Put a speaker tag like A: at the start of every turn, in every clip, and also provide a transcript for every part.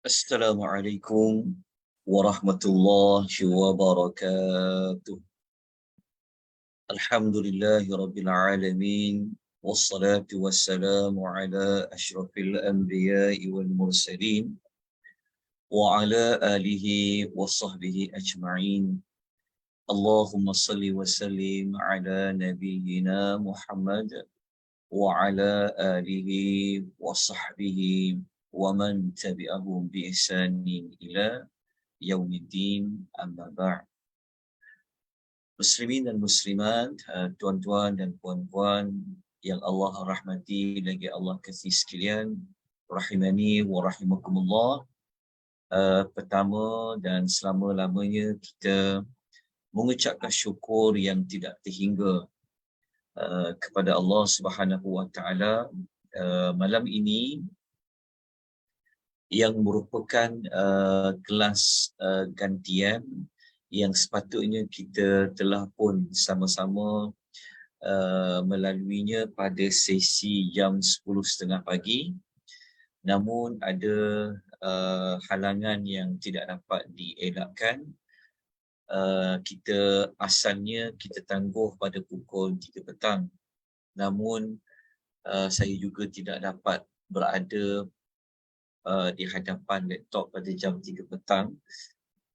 A: Assalamualaikum warahmatullahi wabarakatuh. Alhamdulillahi rabbil alamin. Wassalatu wassalamu ala ashrafil anbiya'i wal mursalin. Wa ala alihi wa sahbihi ajma'in. Allahumma salli wa sallim ala nabiyyina Muhammad wa ala alihi wa sahbihi wa man tabi'ahum bi ihsanin ila yaumiddin, amma ba'd. Muslimin dan muslimat, tuan-tuan dan puan-puan yang Allah rahmati lagi Allah kasih sekalian, rahimani wa rahimakumullah. Pertama dan selama-lamanya kita mengucapkan syukur yang tidak terhingga kepada Allah Subhanahu wa taala malam ini yang merupakan kelas gantian yang sepatutnya kita telah pun sama-sama melaluinya pada sesi jam 10.30 pagi. Namun ada halangan yang tidak dapat dielakkan. Kita asalnya kita tangguh pada pukul 3 petang. Namun saya juga tidak dapat berada di hadapan laptop pada jam 3 petang.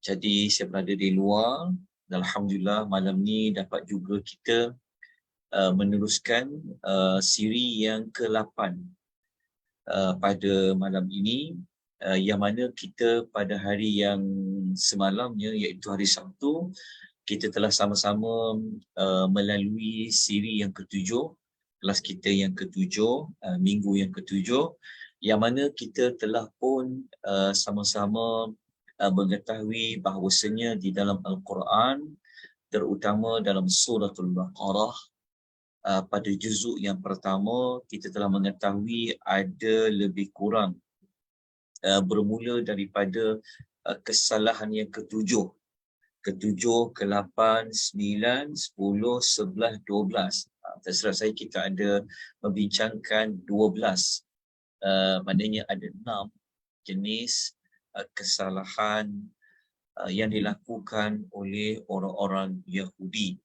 A: Jadi saya berada di luar dan Alhamdulillah malam ni dapat juga kita meneruskan siri yang ke-8 pada malam ini, yang mana kita pada hari yang semalamnya iaitu hari Sabtu kita telah sama-sama melalui siri yang ke-7, kelas kita yang ke-7, minggu yang ke-7, yang mana kita telah pun sama-sama mengetahui bahawasanya di dalam Al-Quran, terutama dalam suratul Baqarah, pada juzuk yang pertama kita telah mengetahui ada lebih kurang bermula daripada kesalahan yang ke-7, ke-7, ke-8, 9, 10, 11, 12. Terserah saya, kita ada membincangkan 12. Maknanya ada 6 jenis kesalahan yang dilakukan oleh orang-orang Yahudi.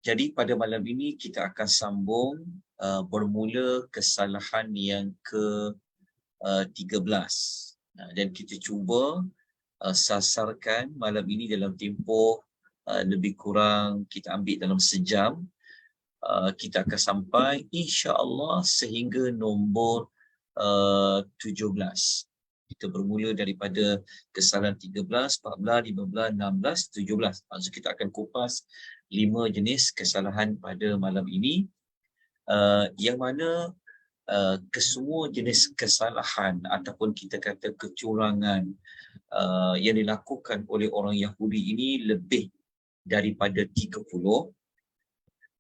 A: Jadi pada malam ini kita akan sambung bermula kesalahan yang ke-13. Dan kita cuba sasarkan malam ini dalam tempoh lebih kurang kita ambil dalam sejam. Kita akan sampai insya-Allah sehingga nombor 17. Kita bermula daripada kesalahan 13, 14, 15, 16, 17. Maksud kita akan kupas 5 jenis kesalahan pada malam ini, yang mana kesemua jenis kesalahan ataupun kita kata kecurangan yang dilakukan oleh orang Yahudi ini lebih daripada 30.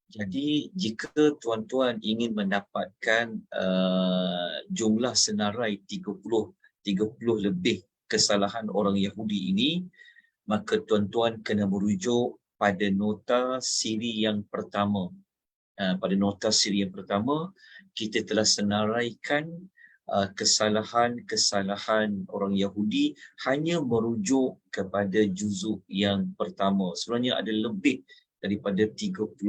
A: Jadi jika tuan-tuan ingin mendapatkan jumlah senarai 30 lebih kesalahan orang Yahudi ini, maka tuan-tuan kena merujuk pada nota siri yang pertama. Pada nota siri yang pertama, kita telah senaraikan kesalahan-kesalahan orang Yahudi hanya merujuk kepada juzuk yang pertama. Sebenarnya ada lebih daripada 32.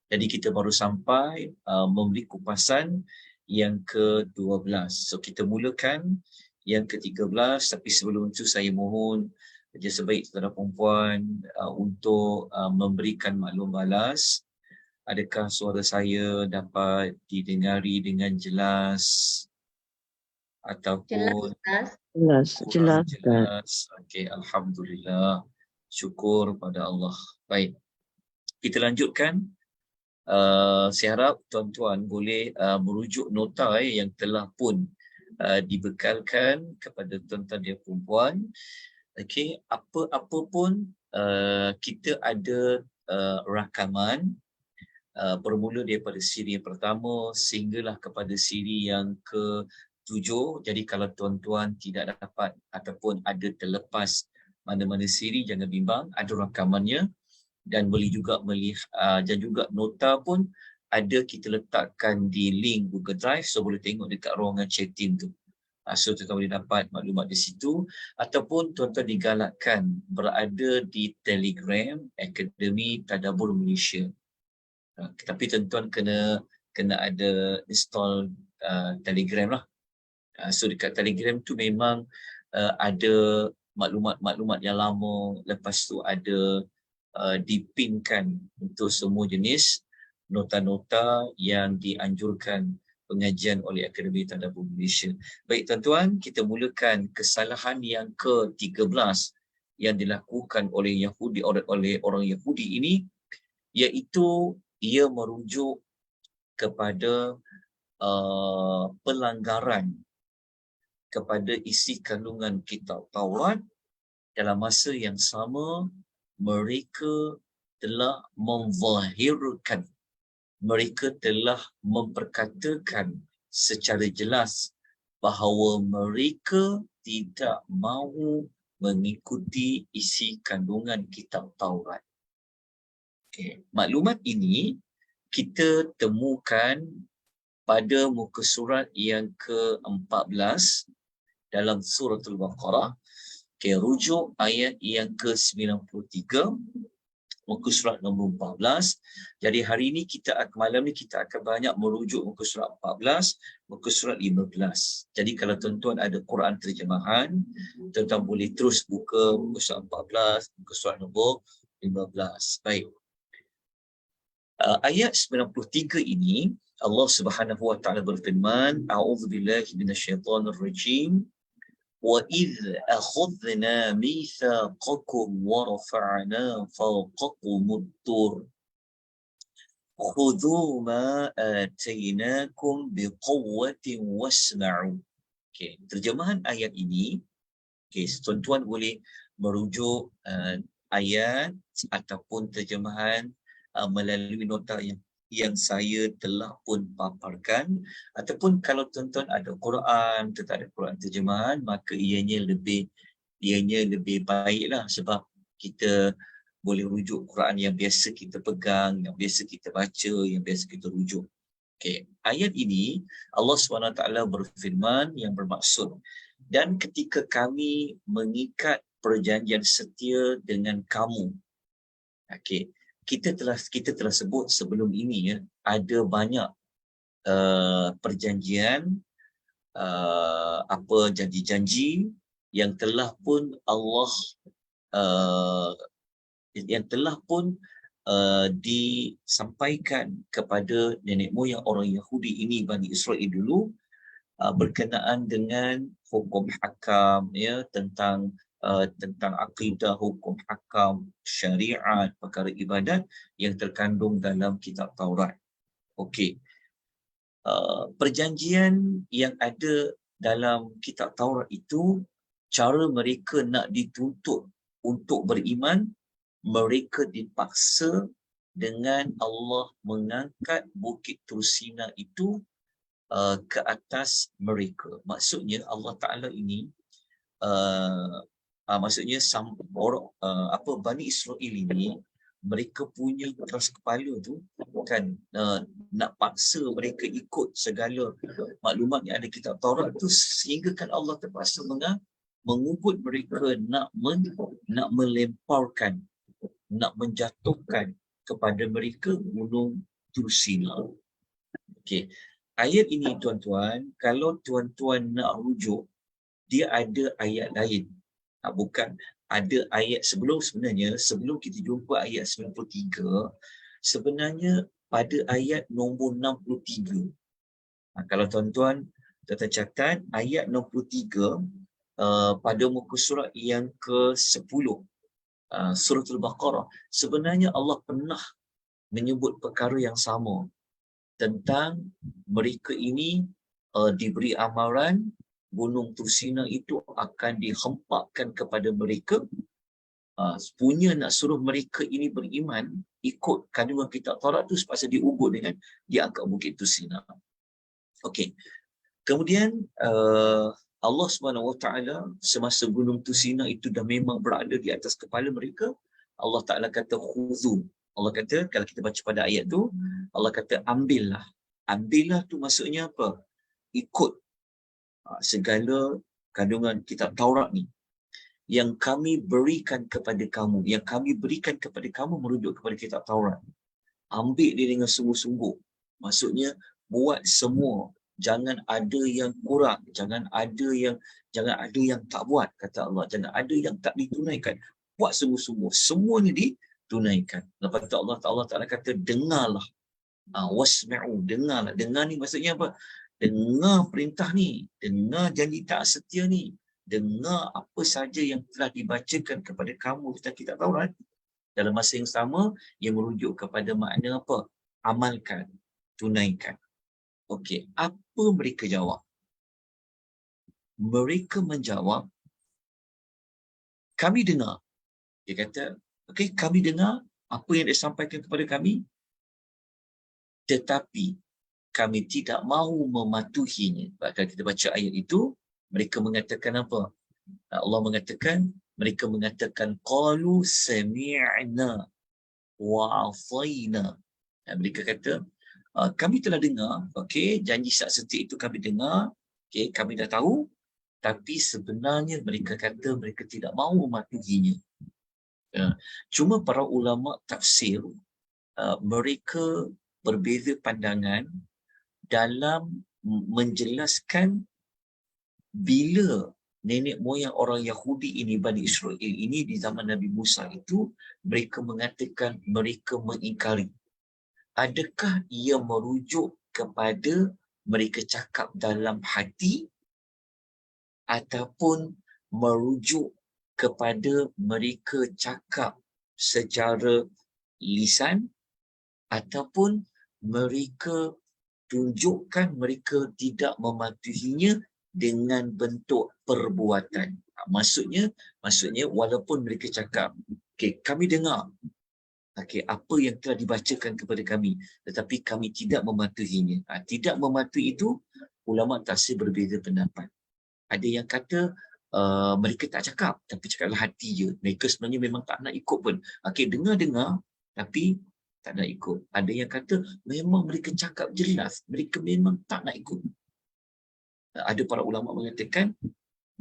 A: Jadi kita baru sampai memberi kupasan yang ke-12. So kita mulakan yang ke-13, tapi sebelum itu saya mohon kerja sebaik saudara perempuan untuk memberikan maklum balas. Adakah suara saya dapat didengari dengan jelas ataupun jelas? Okey, alhamdulillah. Syukur pada Allah. Baik. Kita lanjutkan. Saya harap tuan-tuan boleh merujuk nota yang telah pun dibekalkan kepada tuan-tuan dan perempuan. Okey, apa pun kita ada rakaman bermula daripada siri yang pertama sehinggalah kepada siri yang ke-7. Jadi kalau tuan-tuan tidak dapat ataupun ada terlepas mana-mana siri, jangan bimbang, ada rakamannya. Dan boleh juga melihat dan juga nota pun ada kita letakkan di link Google Drive, so boleh tengok dekat ruangan chatting tu. So tuan-tuan boleh dapat maklumat di situ, ataupun tuan-tuan digalakkan berada di Telegram Akademi Tadabbur Malaysia. Tapi tuan-tuan kena ada install Telegram lah. So dekat Telegram tu memang ada maklumat-maklumat yang lama, lepas tu ada dipinkan untuk semua jenis nota-nota yang dianjurkan pengajian oleh Akademi Tadabbur Malaysia. Baik tuan-tuan, kita mulakan kesalahan yang ke-13 yang dilakukan oleh orang Yahudi ini, iaitu ia merujuk kepada pelanggaran kepada isi kandungan kitab Taurat. Dalam masa yang sama, mereka telah memzahirkan, mereka telah memperkatakan secara jelas bahawa mereka tidak mahu mengikuti isi kandungan kitab Taurat. Okay. Maklumat ini kita temukan pada muka surat yang ke-14 dalam surah Al-Baqarah. Okay, rujuk ayat yang ke-93, muka surat nombor 14. Jadi hari ini malam ni kita akan banyak merujuk muka surat 14, muka surat 15. Jadi kalau tuan-tuan ada Quran terjemahan, tuan-tuan boleh terus buka muka surat 14, muka surat nombor 15. Baik. Ayat 93 ini Allah Subhanahu wa taala berfirman, a'udzubillahi minasyaitonir rajim, wa idz akhadna mitsaqakum wa rafa'na fawqakumut tur khudhu ma atainakum biquwwatin wasma'u. Okey, terjemahan ayat ini, okey, tuan-tuan boleh merujuk ayat ataupun terjemahan melalui nota yang saya telah pun paparkan, ataupun kalau tuan-tuan ada Quran, tuan ada Quran terjemahan, maka ianya lebih baiklah, sebab kita boleh rujuk Quran yang biasa kita pegang, yang biasa kita baca, yang biasa kita rujuk. Okay. Ayat ini Allah SWT berfirman yang bermaksud, dan ketika kami mengikat perjanjian setia dengan kamu. Okay. Kita telah sebut sebelum ini, ya, ada banyak perjanjian, janji-janji yang telah pun Allah disampaikan kepada nenek moyang orang Yahudi ini, Bani Israel dulu, berkenaan dengan hukum hakam, ya, tentang akidah, hukum hakam, syariat, perkara ibadat yang terkandung dalam kitab Taurat. Okey. Perjanjian yang ada dalam kitab Taurat itu, cara mereka nak dituntut untuk beriman, mereka dipaksa dengan Allah mengangkat Bukit Tursina itu ke atas mereka. Maksudnya Allah Ta'ala ini maksudnya Bani Israel ini, mereka punya keras kepala tu kan, nak paksa mereka ikut segala maklumat yang ada kitab Taurat tu, sehingga kan Allah terpaksa mengubut mereka, nak melemparkan, nak menjatuhkan kepada mereka gunung Tursina. Okey. Ayat ini tuan-tuan, kalau tuan-tuan nak rujuk, dia ada ayat lain. Bukan ada ayat sebenarnya sebelum kita jumpa ayat 93, sebenarnya pada ayat nombor 63. Kalau tuan-tuan catat ayat 63 pada muka surat yang ke-10, surah Al-Baqarah, sebenarnya Allah pernah menyebut perkara yang sama tentang mereka ini diberi amaran Gunung Tursina itu akan dihempakkan kepada mereka. Punya nak suruh mereka ini beriman, ikut kandungan kitab Taurat itu, sepatutnya diugut dengan diangkat Bukit Tursina. Okey. Kemudian Allah SWT semasa Gunung Tursina itu dah memang berada di atas kepala mereka, Allah Ta'ala kata khudhu. Allah kata, kalau kita baca pada ayat tu, Allah kata ambillah. Ambillah tu maksudnya apa? Ikut. segala kandungan kitab Taurat ni yang kami berikan kepada kamu, merujuk kepada kitab Taurat. Ambil dia dengan sungguh-sungguh. Maksudnya buat semua, jangan ada yang kurang, jangan ada yang tak buat, kata Allah. Jangan ada yang tak ditunaikan. Buat sungguh-sungguh. Semuanya ditunaikan. Lepas tu Allah Ta'ala kata, dengarlah. Wasma'u, dengarlah. Dengar ni maksudnya apa? Dengar perintah ni, dengar janji taat setia ni, dengar apa saja yang telah dibacakan kepada kamu tentang kitab Taurat. Dalam masa yang sama, ia merujuk kepada makna apa? Amalkan, tunaikan. Okey, apa mereka jawab? Mereka menjawab, kami dengar. Dia kata, okey, kami dengar apa yang disampaikan kepada kami, tetapi kami tidak mahu mematuhinya. Kalau kita baca ayat itu, mereka mengatakan apa? Allah mengatakan, mereka mengatakan qalu sami'na wa 'asaina. Mereka kata, kami telah dengar, okey, janji setia itu kami dengar, okey, kami dah tahu, tapi sebenarnya mereka kata mereka tidak mahu mematuhinya. Cuma para ulama tafsir, mereka berbeza pandangan dalam menjelaskan bila nenek moyang orang Yahudi ini, Bani Israel ini di zaman Nabi Musa itu, mereka mengatakan mereka mengingkari. Adakah ia merujuk kepada mereka cakap dalam hati ataupun merujuk kepada mereka cakap secara lisan ataupun mereka tunjukkan mereka tidak mematuhinya dengan bentuk perbuatan. Maksudnya walaupun mereka cakap, okey, kami dengar, okey, apa yang telah dibacakan kepada kami, tetapi kami tidak mematuhinya. Tidak mematuhi itu, ulama tafsir berbeza pendapat. Ada yang kata mereka tak cakap, tapi cakaplah hati je. Mereka sebenarnya memang tak nak ikut pun. Okey, dengar-dengar, tapi tak nak ikut. Ada yang kata memang mereka cakap jelas, mereka memang tak nak ikut. Ada para ulama mengatakan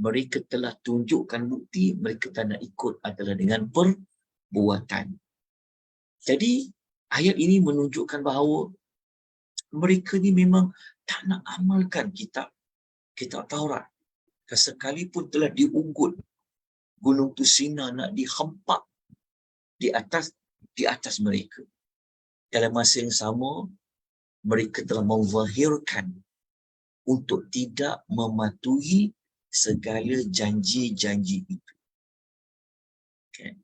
A: mereka telah tunjukkan bukti mereka tak nak ikut adalah dengan perbuatan. Jadi ayat ini menunjukkan bahawa mereka ni memang tak nak amalkan kitab Taurat. Sekalipun telah diunggut Gunung Tusina nak dihempak di atas mereka. Dalam masa yang sama, mereka telah menzahirkan untuk tidak mematuhi segala janji-janji itu. Okay.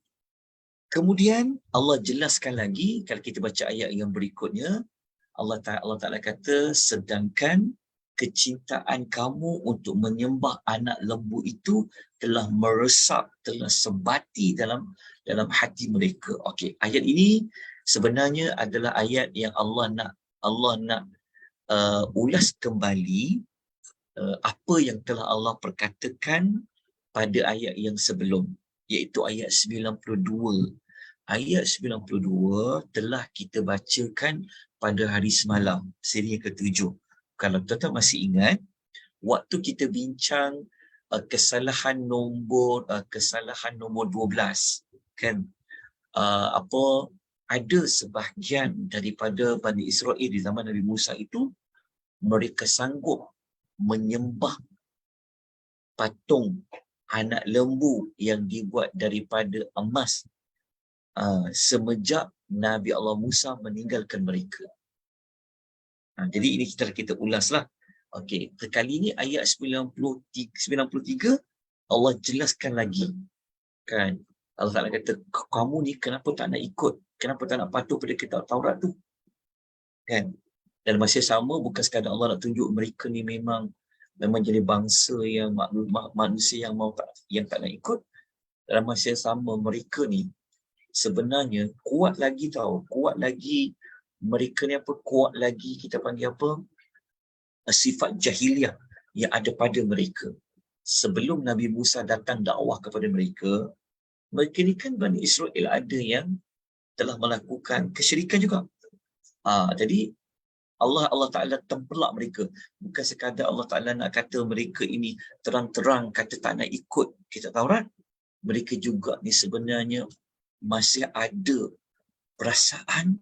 A: Kemudian Allah jelaskan lagi, kalau kita baca ayat yang berikutnya, Allah Ta'ala kata, sedangkan kecintaan kamu untuk menyembah anak lembu itu telah meresap, telah sebati dalam hati mereka. Okey, ayat ini sebenarnya adalah ayat yang Allah nak ulas kembali apa yang telah Allah perkatakan pada ayat yang sebelum, iaitu ayat 92. Ayat 92 telah kita bacakan pada hari semalam, siri yang ke-7. Kalau tuan-tuan masih ingat, waktu kita bincang kesalahan nombor 12, kan, ada sebahagian daripada Bani Israel di zaman Nabi Musa itu, mereka sanggup menyembah patung anak lembu yang dibuat daripada emas semenjak Nabi Allah Musa meninggalkan mereka. Jadi ini kita ulaslah. Okey, kali ini ayat 93 Allah jelaskan lagi. Kan? Allah Ta'ala kata, kamu ni kenapa tak nak ikut? Kenapa tak nak patuh pada kitab Taurat tu? Kan? Dalam masa sama, bukan sekadar Allah nak tunjuk mereka ni memang jadi bangsa yang manusia yang tak nak ikut. Dalam masa sama, mereka ni sebenarnya kuat lagi tau. Kuat lagi, mereka ni kuat lagi, kita panggil sifat jahiliah yang ada pada mereka. Sebelum Nabi Musa datang dakwah kepada mereka ni kan Bani Israel ada yang telah melakukan kesyirikan juga. Jadi Allah Ta'ala tempelak mereka. Bukan sekadar Allah Ta'ala nak kata mereka ini terang-terang kata tak nak ikut kitab Taurat. Mereka juga ni sebenarnya masih ada perasaan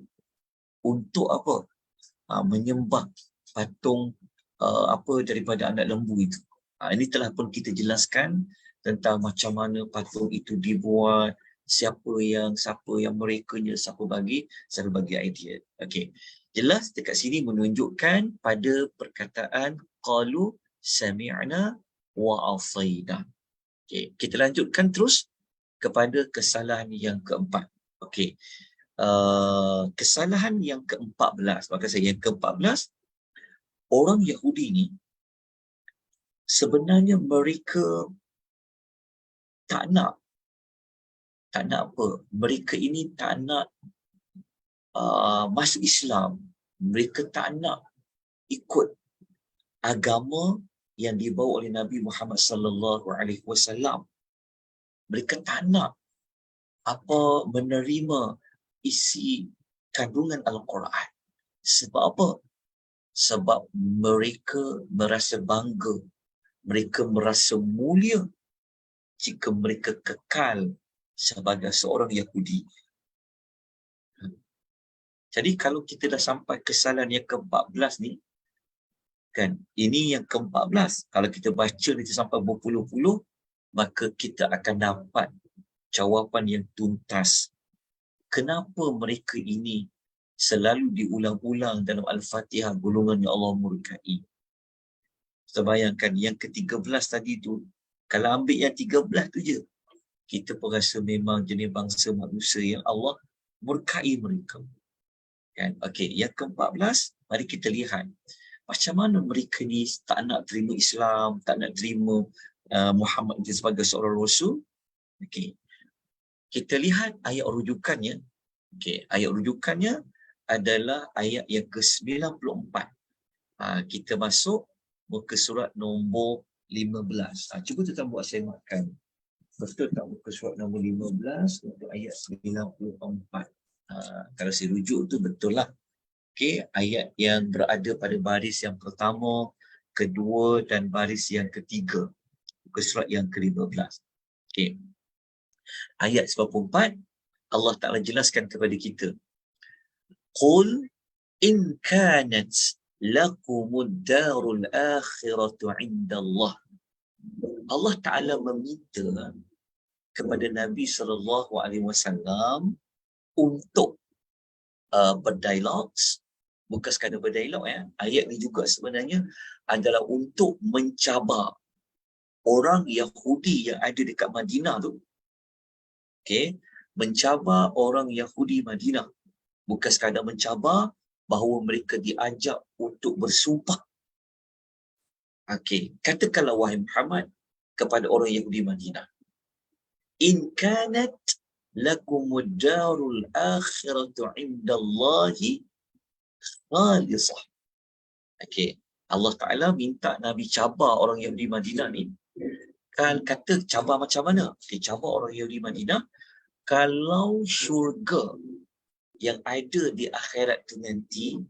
A: untuk apa? Menyembah patung apa daripada anak lembu itu. Ini telah pun kita jelaskan tentang macam mana patung itu dibuat, siapa yang merekanya, siapa bagi idea. Okey. Jelas dekat sini menunjukkan pada perkataan qalu sami'na wa asaina. Okey, kita lanjutkan terus kepada kesalahan yang keempat. Okey. Kesalahan yang ke-14, maka saya yang ke-14, orang Yahudi ni sebenarnya mereka tak nak apa? Mereka ini tak nak masuk Islam. Mereka tak nak ikut agama yang dibawa oleh Nabi Muhammad sallallahu alaihi wasallam. Mereka tak nak menerima isi kandungan Al-Quran. Sebab apa? Sebab mereka merasa bangga, mereka merasa mulia jika mereka kekal sebagai seorang Yahudi. Jadi kalau kita dah sampai kesalahan yang ke-14 ni, kan, ini yang ke-14. Kalau kita baca nanti sampai berpuluh-puluh, maka kita akan dapat jawapan yang tuntas. Kenapa mereka ini selalu diulang-ulang dalam Al-Fatihah golongan yang Allah murkai? Kita bayangkan yang ke-13 tadi tu, kalau ambil yang 13 tu je, kita pun rasa memang jenis bangsa manusia yang Allah murkai mereka. Kan? Okey, yang ke-14, mari kita lihat macam mana mereka ni tak nak terima Islam, tak nak terima Muhammad sebagai seorang rasul. Okey. Kita lihat ayat rujukannya. Okey, ayat rujukannya adalah ayat yang ke-94. Kita masuk muka surat nombor 15. Cuba tuan buat sematkan. Betul tak muka surat nombor 15 untuk ayat 94? Kalau saya rujuk tu betul lah. Okey, ayat yang berada pada baris yang pertama, kedua dan baris yang ketiga. Muka surat yang ke-15. Okey. Ayat 94, Allah Ta'ala jelaskan kepada kita. Qul in kanat lakumud darul akhiratu indallah. Allah Ta'ala meminta kepada Nabi SAW untuk berdialog. Bukan sekadar berdialog, ayat ni juga sebenarnya adalah untuk mencabar orang Yahudi yang ada dekat Madinah tu. Okey, mencabar orang Yahudi Madinah. Bukan sekadar mencabar, bahawa mereka diajak untuk bersumpah. Okey, katakanlah wahai Muhammad kepada orang Yahudi Madinah, in kanat lakumud darul akhiratu indallahi khalisah. Okey, Allah Ta'ala minta Nabi cabar orang Yahudi Madinah ni. Kan kata cabar macam mana? Dia cabar orang Yahudi Madinah, kalau syurga yang ada di akhirat tu nanti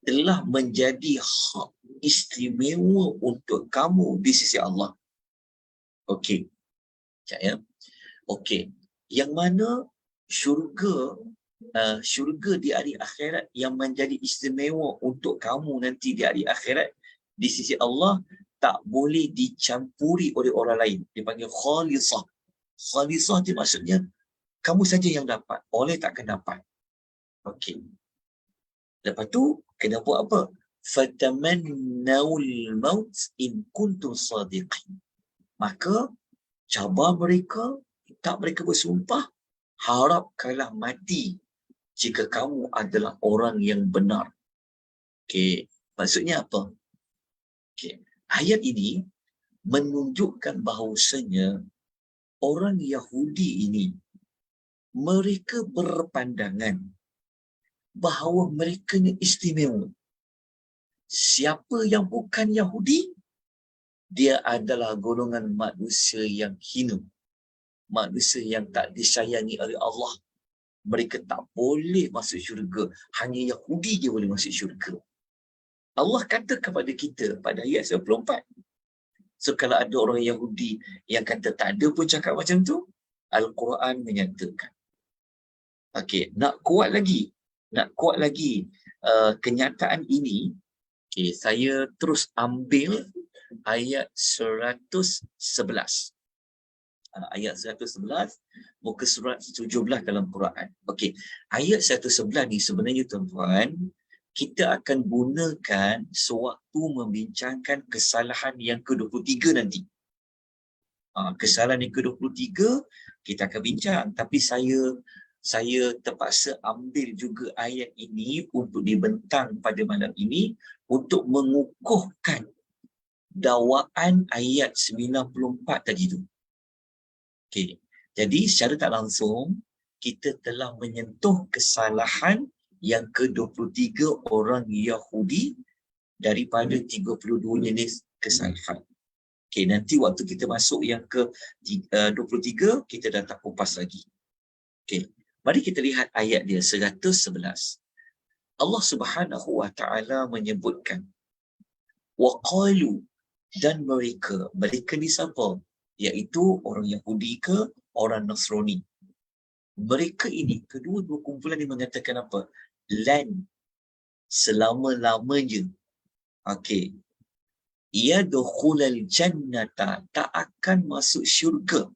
A: telah menjadi hak istimewa untuk kamu di sisi Allah. Okey. Sekejap ya. Okey. Yang mana syurga di hari akhirat yang menjadi istimewa untuk kamu nanti di hari akhirat di sisi Allah tak boleh dicampuri oleh orang lain. Dipanggil khalisah. Khalisah itu maksudnya kamu saja yang dapat, oleh takkan dapat. Okey. Lepas tu kena buat apa? Fatamannaul maut in kuntum sadiqin. Maka cabar mereka, tak mereka bersumpah, harapkanlah mati jika kamu adalah orang yang benar. Okey, maksudnya apa? Okey, ayat ini menunjukkan bahawasanya orang Yahudi ini mereka berpandangan bahawa mereka ni istimewa. Siapa yang bukan Yahudi, dia adalah golongan manusia yang hina. Manusia yang tak disayangi oleh Allah. Mereka tak boleh masuk syurga. Hanya Yahudi je boleh masuk syurga. Allah kata kepada kita pada ayat 94. So kalau ada orang Yahudi yang kata tak ada pun cakap macam tu, Al-Quran menyatakan. Okey, nak kuat lagi kenyataan ini. Okey, saya terus ambil ayat 111. Ayat 111 muka surat 17 dalam Quran. Okey, ayat 111 ni sebenarnya tuan-tuan, kita akan gunakan sewaktu membincangkan kesalahan yang ke-23 nanti. Kesalahan yang ke-23 kita akan bincang, tapi saya terpaksa ambil juga ayat ini untuk dibentang pada malam ini untuk mengukuhkan dakwaan ayat 94 tadi tu. Okey. Jadi secara tak langsung kita telah menyentuh kesalahan yang ke-23 orang Yahudi daripada 32 jenis kesalahan. Okey, nanti waktu kita masuk yang ke-23 kita dah tak kupas lagi. Okey. Mari kita lihat ayat dia 111. Allah Subhanahu wa taala menyebutkan waqalu, dan mereka ni siapa? Iaitu orang Yahudi ke orang Nasrani. Mereka ini kedua-dua kumpulan ni mengatakan apa? Lan, selama-lamanya. Okey. Yadkhulul jannata, tak akan masuk syurga.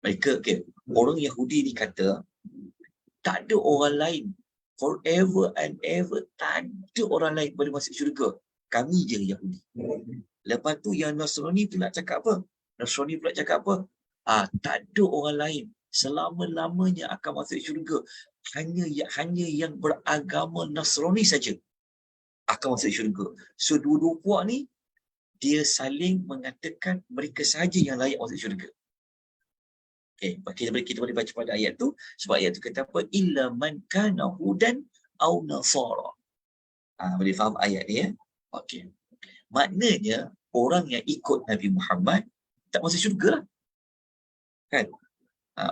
A: Mereka, okey, orang Yahudi ni kata tak ada orang lain forever and ever, tak ada orang lain boleh masuk syurga, kami je Yahudi. Lepas tu yang Nasrani pula cakap apa? Tak ada orang lain selama-lamanya akan masuk syurga, hanya yang beragama Nasrani saja akan masuk syurga. So dua-dua puak ni dia saling mengatakan mereka sahaja yang layak masuk syurga. Okay, kita boleh baca pada ayat tu, sebab ayat tu kata apa? Illa man kana hudan au nasara. Boleh faham ayat ni ya? Okey. Maknanya orang yang ikut Nabi Muhammad tak masuk syurga lah. Kan?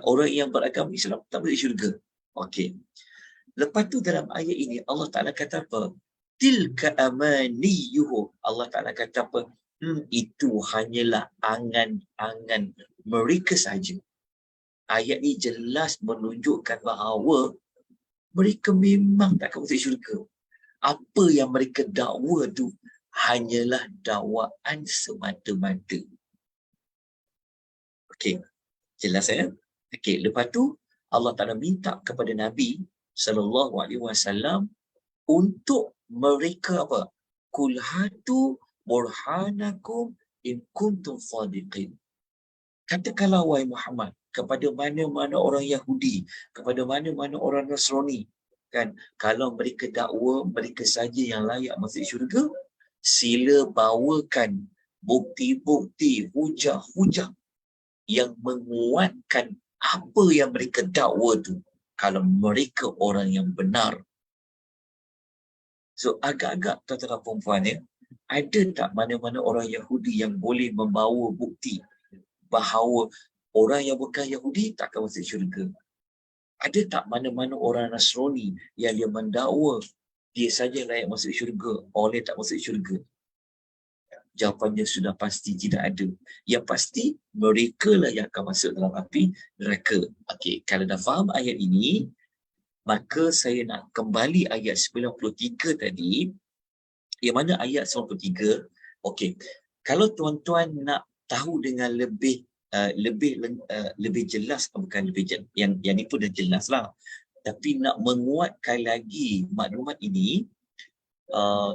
A: Orang yang beragama Islam tak masuk syurga. Okey. Lepas tu dalam ayat ini Allah Ta'ala kata apa? Tilka amaniyuhum. Allah Ta'ala kata apa? Itu hanyalah angan-angan mereka saja. Ayat ni jelas menunjukkan bahawa mereka memang tak akan masuk syurga. Apa yang mereka dakwa tu hanyalah dakwaan semata-mata. Okey, jelas ya? Okey, lepas tu Allah Ta'ala minta kepada Nabi SAW untuk mereka apa? Kul hatu burhanakum in kuntum sadiqin. Katakanlah wahai Muhammad kepada mana-mana orang Yahudi, kepada mana-mana orang Nasrani, kan, kalau mereka dakwa mereka saja yang layak masuk syurga, sila bawakan bukti-bukti, hujah-hujah yang menguatkan apa yang mereka dakwa tu, kalau mereka orang yang benar. So agak-agak tuan-tuan dan puan-puan ya, ada tak mana-mana orang Yahudi yang boleh membawa bukti bahawa orang yang bukan Yahudi tak akan masuk syurga? Ada tak mana-mana orang Nasrani yang dia mendakwa dia saja layak masuk syurga, orang lain tak masuk syurga? Jawapannya sudah pasti tidak ada. Yang pasti mereka lah yang akan masuk dalam api neraka. Okey, kalau dah faham ayat ini, maka saya nak kembali ayat 93 tadi. Yang mana ayat 93? Okey, kalau tuan-tuan nak tahu dengan lebih jelas, bukan lebih jelas, yang ni pun dah jelas lah, tapi nak menguatkan lagi maklumat ini,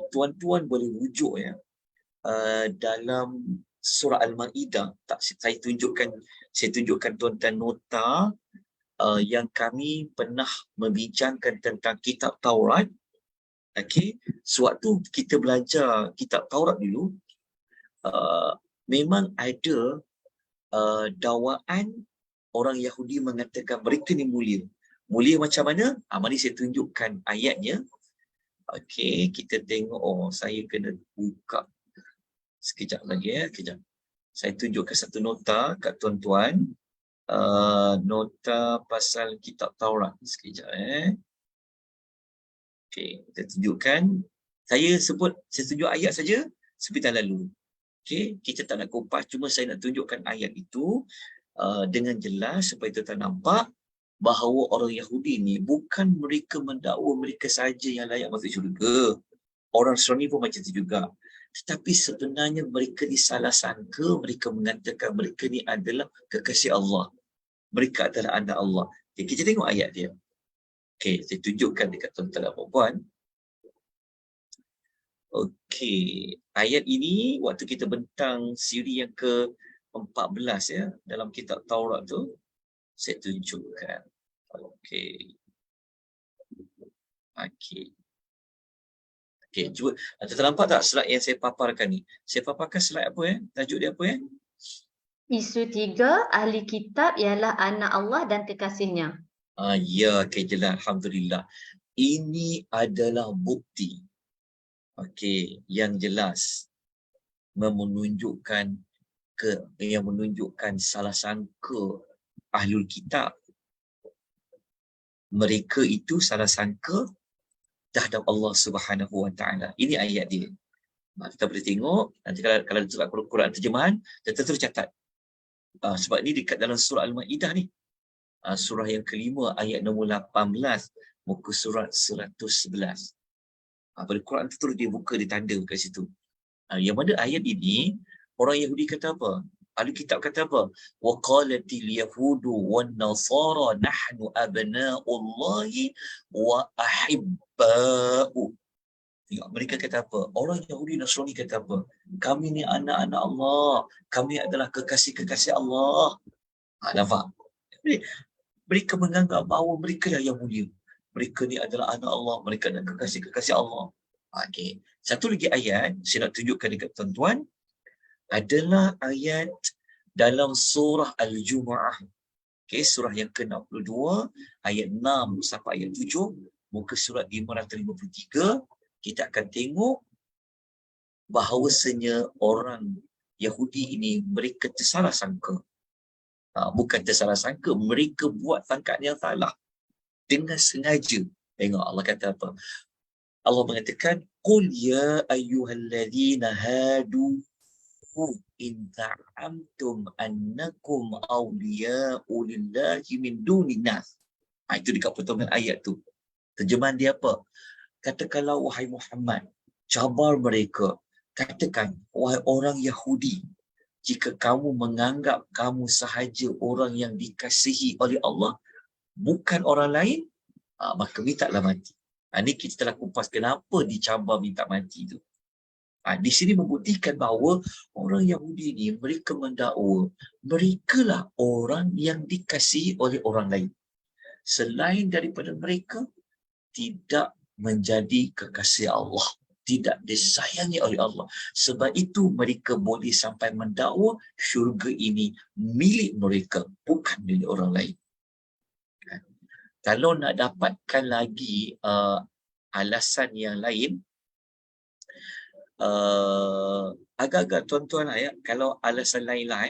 A: tuan-tuan boleh rujuk ya, dalam surah Al-Ma'idah. Saya tunjukkan tuan-tuan nota yang kami pernah membincangkan tentang kitab Taurat. Okey, sewaktu kita belajar kitab Taurat dulu, memang ada dakwaan orang Yahudi mengatakan mereka ni mulia. Mulia macam mana? Mari saya tunjukkan ayatnya. Okey, kita tengok. Saya kena buka sekejap lagi ya. Kejap. Saya tunjukkan satu nota kat tuan-tuan. Nota pasal kitab Taurat. Sekejap Okey, kita tunjukkan Saya tunjuk ayat saja sebentar lalu. Okey, kita tak nak kupas, cuma saya nak tunjukkan ayat itu dengan jelas supaya kita nampak bahawa orang Yahudi ni bukan mereka mendakwa mereka saja yang layak masuk syurga. Orang Nasrani pun macam itu juga. Tetapi sebenarnya mereka ni salah sangka, mereka mengatakan mereka ni adalah kekasih Allah. Mereka adalah anak Allah. Okay, kita tengok ayat dia. Okey, saya tunjukkan dekat tuan-tuan dan puan-puan. Okey, ayat ini waktu kita bentang siri yang ke-14 ya dalam kitab Taurat tu, saya tunjukkan. Okey. Okey. Okey, cuba tuan nampak tak slide yang saya paparkan ni? Saya paparkan slide apa ya? Tajuk dia apa ya?
B: Isu 3, ahli kitab ialah anak Allah dan kekasihnya.
A: Ya, okey, jelas. Alhamdulillah. Ini adalah bukti. Okey, yang jelas menunjukkan salah sangka ahlul kitab. Mereka itu salah sangka terhadap Allah Subhanahu Wa Taala. Ini ayat dia. Kita boleh tengok nanti kalau surah Al-Quran terjemahan, kita terus catat. Sebab ni dekat dalam surah Al-Maidah ni. Surah yang kelima ayat nombor 18, muka surat 111. Pada Quran tu terus dia buka, dia tanda kat situ. Yang mana ayat ini orang Yahudi kata apa? Ahli kitab kata apa? Wa qalatil yahudu wan nasara nahnu abna'ullahi wa ahibba'u. Tengok, mereka kata apa? Orang Yahudi Nasrani kata apa? Kami ni anak-anak Allah. Kami adalah kekasih-kekasih Allah. Nampak? Mereka menganggap bahawa mereka lah yang mulia. Mereka ni adalah anak Allah. Mereka adalah kekasih-kekasih Allah. Okey. Satu lagi ayat saya nak tunjukkan dekat tuan-tuan adalah ayat dalam surah Al-Jumu'ah. Okey, surah yang ke-62 ayat 6 sampai ayat 7, muka surat 553. Kita akan tengok bahawasanya orang Yahudi ini mereka tersalah sangka. Bukan tersalah sangka, mereka buat sangkaan yang salah dengan sengaja. Tengok Allah kata apa? Allah mengatakan, "Qul ya ayyuhalladzina hadu in za'amtum annakum awliya'u lillahi min dunin nas." Itu dekat potongan ayat tu. Terjemahan dia apa? Katakanlah wahai Muhammad, cabar mereka. Katakan, wahai orang Yahudi, jika kamu menganggap kamu sahaja orang yang dikasihi oleh Allah, bukan orang lain, maka mintalah mati. Ini kita telah kupas kenapa dicabar minta mati itu. Di sini membuktikan bahawa orang Yahudi ni mereka mendakwa merekalah orang yang dikasihi oleh orang lain. Selain daripada mereka, tidak menjadi kekasih Allah, tidak disayangi oleh Allah. Sebab itu mereka boleh sampai mendakwa syurga ini milik mereka, bukan milik orang lain. Kalau nak dapatkan lagi alasan yang lain, agak-agak tuan-tuan lah ya, kalau alasan lain lah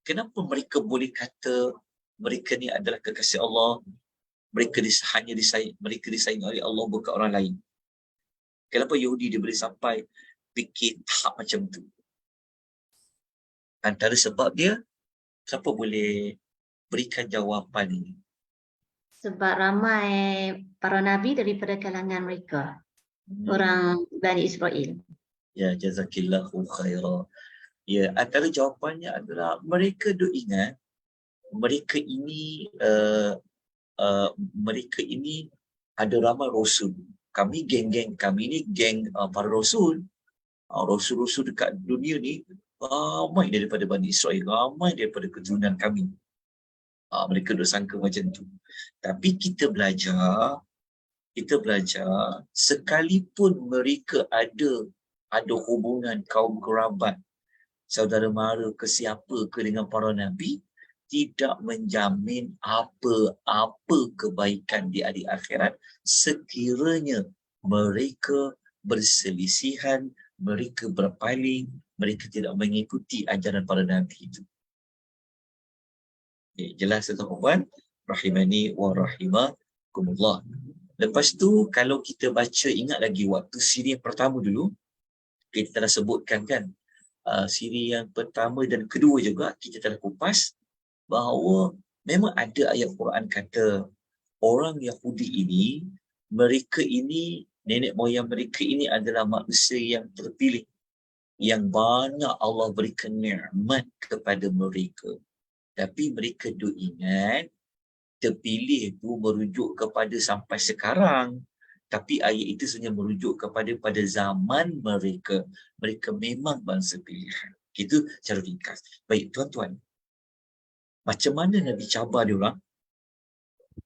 A: kenapa mereka boleh kata mereka ni adalah kekasih Allah, mereka disayang oleh Allah, bukan orang lain. Kenapa Yahudi dia boleh sampai fikir tahap macam tu? Antara sebab dia, siapa boleh berikan jawapan ini?
B: Sebab ramai para nabi daripada kalangan mereka, orang Bani Israel.
A: Ya, jazakillahu khairah. Ya, antara jawapannya adalah mereka duk ingat mereka ini ada ramai rasul. Kami geng-geng kami ni geng para rasul. Rasul-rasul dekat dunia ni ramai daripada Bani Israel, ramai daripada keturunan kami. Mereka duk sangka macam tu. Tapi kita belajar sekalipun mereka ada hubungan kaum kerabat, saudara mara ke siapa ke dengan para nabi, tidak menjamin apa-apa kebaikan di hari akhirat sekiranya mereka berselisihan, mereka berpaling, mereka tidak mengikuti ajaran para nabi itu. Jelas tuan-tuan, rahimani wa rahimakumullah. Lepas tu kalau kita baca, ingat lagi waktu siri yang pertama dulu, kita telah sebutkan kan, siri yang pertama dan kedua juga kita telah kupas bahawa memang ada ayat Quran kata orang Yahudi ini, mereka ini, nenek moyang mereka ini adalah manusia yang terpilih, yang banyak Allah berikan nikmat kepada mereka. Tapi mereka duk ingat terpilih itu merujuk kepada sampai sekarang. Tapi ayat itu sebenarnya merujuk kepada pada zaman mereka. Mereka memang bangsa pilihan. Itu cara ringkas. Baik, tuan-tuan. Macam mana Nabi cabar dia orang?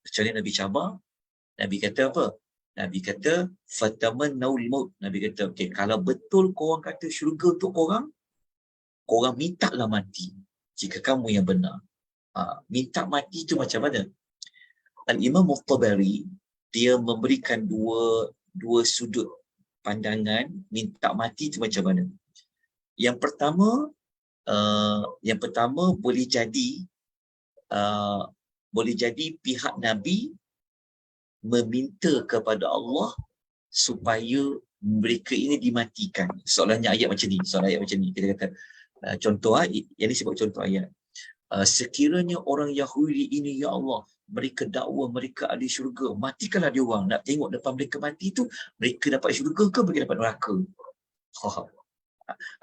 A: Macam mana Nabi cabar? Nabi kata apa? Nabi kata, fatamannaul maut. Nabi kata, okey, kalau betul korang kata syurga untuk korang mintalah mati. Jika kamu yang benar. Minta mati itu macam mana? Al-Imam Al-Tabari, dia memberikan dua sudut pandangan minta mati itu macam mana. Yang pertama boleh jadi pihak Nabi meminta kepada Allah supaya mereka ini dimatikan. Soalannya ayat macam ni. Kita kata, contoh, yang ni sebut contoh ayat. Sekiranya orang Yahudi ini, ya Allah, mereka dakwa mereka ahli syurga, matikanlah dia orang. Nak tengok depan mereka mati tu, mereka dapat syurga ke mereka dapat neraka?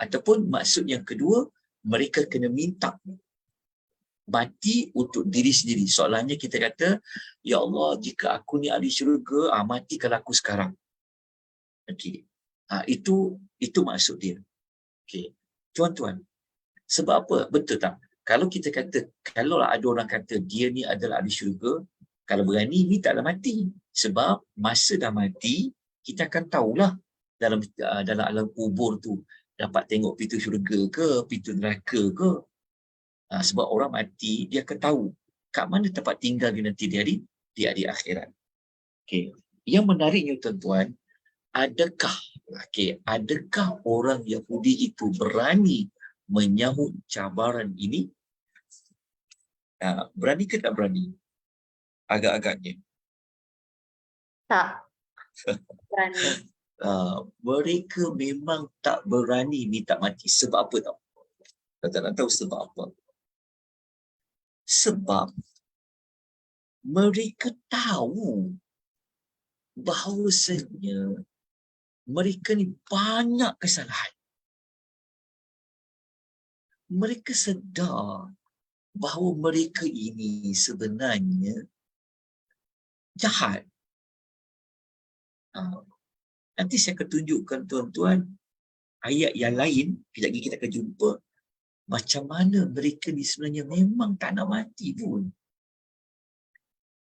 A: Ataupun maksud yang kedua, mereka kena minta mati untuk diri sendiri. Soalannya kita kata, ya Allah, jika aku ni ahli syurga, matikanlah aku sekarang. Okey. Itu maksud dia. Okey. Tuan-tuan, sebab apa? Betul tak? Kalau kita kata, kalau ada orang kata dia ni adalah ahli syurga, kalau berani ni taklah mati. Sebab masa dah mati, kita akan tahulah dalam alam kubur tu dapat tengok pintu syurga ke, pintu neraka ke. Sebab orang mati, dia akan tahu kat mana tempat tinggal dia nanti di hari akhirat. Okay. Yang menariknya tuan-tuan, adakah orang Yahudi itu berani menyahut cabaran ini? Berani ke tak berani? Agak-agaknya.
B: Tak berani.
A: Mereka memang tak berani minta mati. Sebab apa tau? Kita nak tahu sebab apa. Sebab mereka tahu bahawasanya mereka ni banyak kesalahan. Mereka sedar bahawa mereka ini sebenarnya jahat. Nanti saya akan tunjukkan tuan-tuan ayat yang lain, kejap lagi kita akan jumpa macam mana mereka ni sebenarnya memang tak nak mati pun.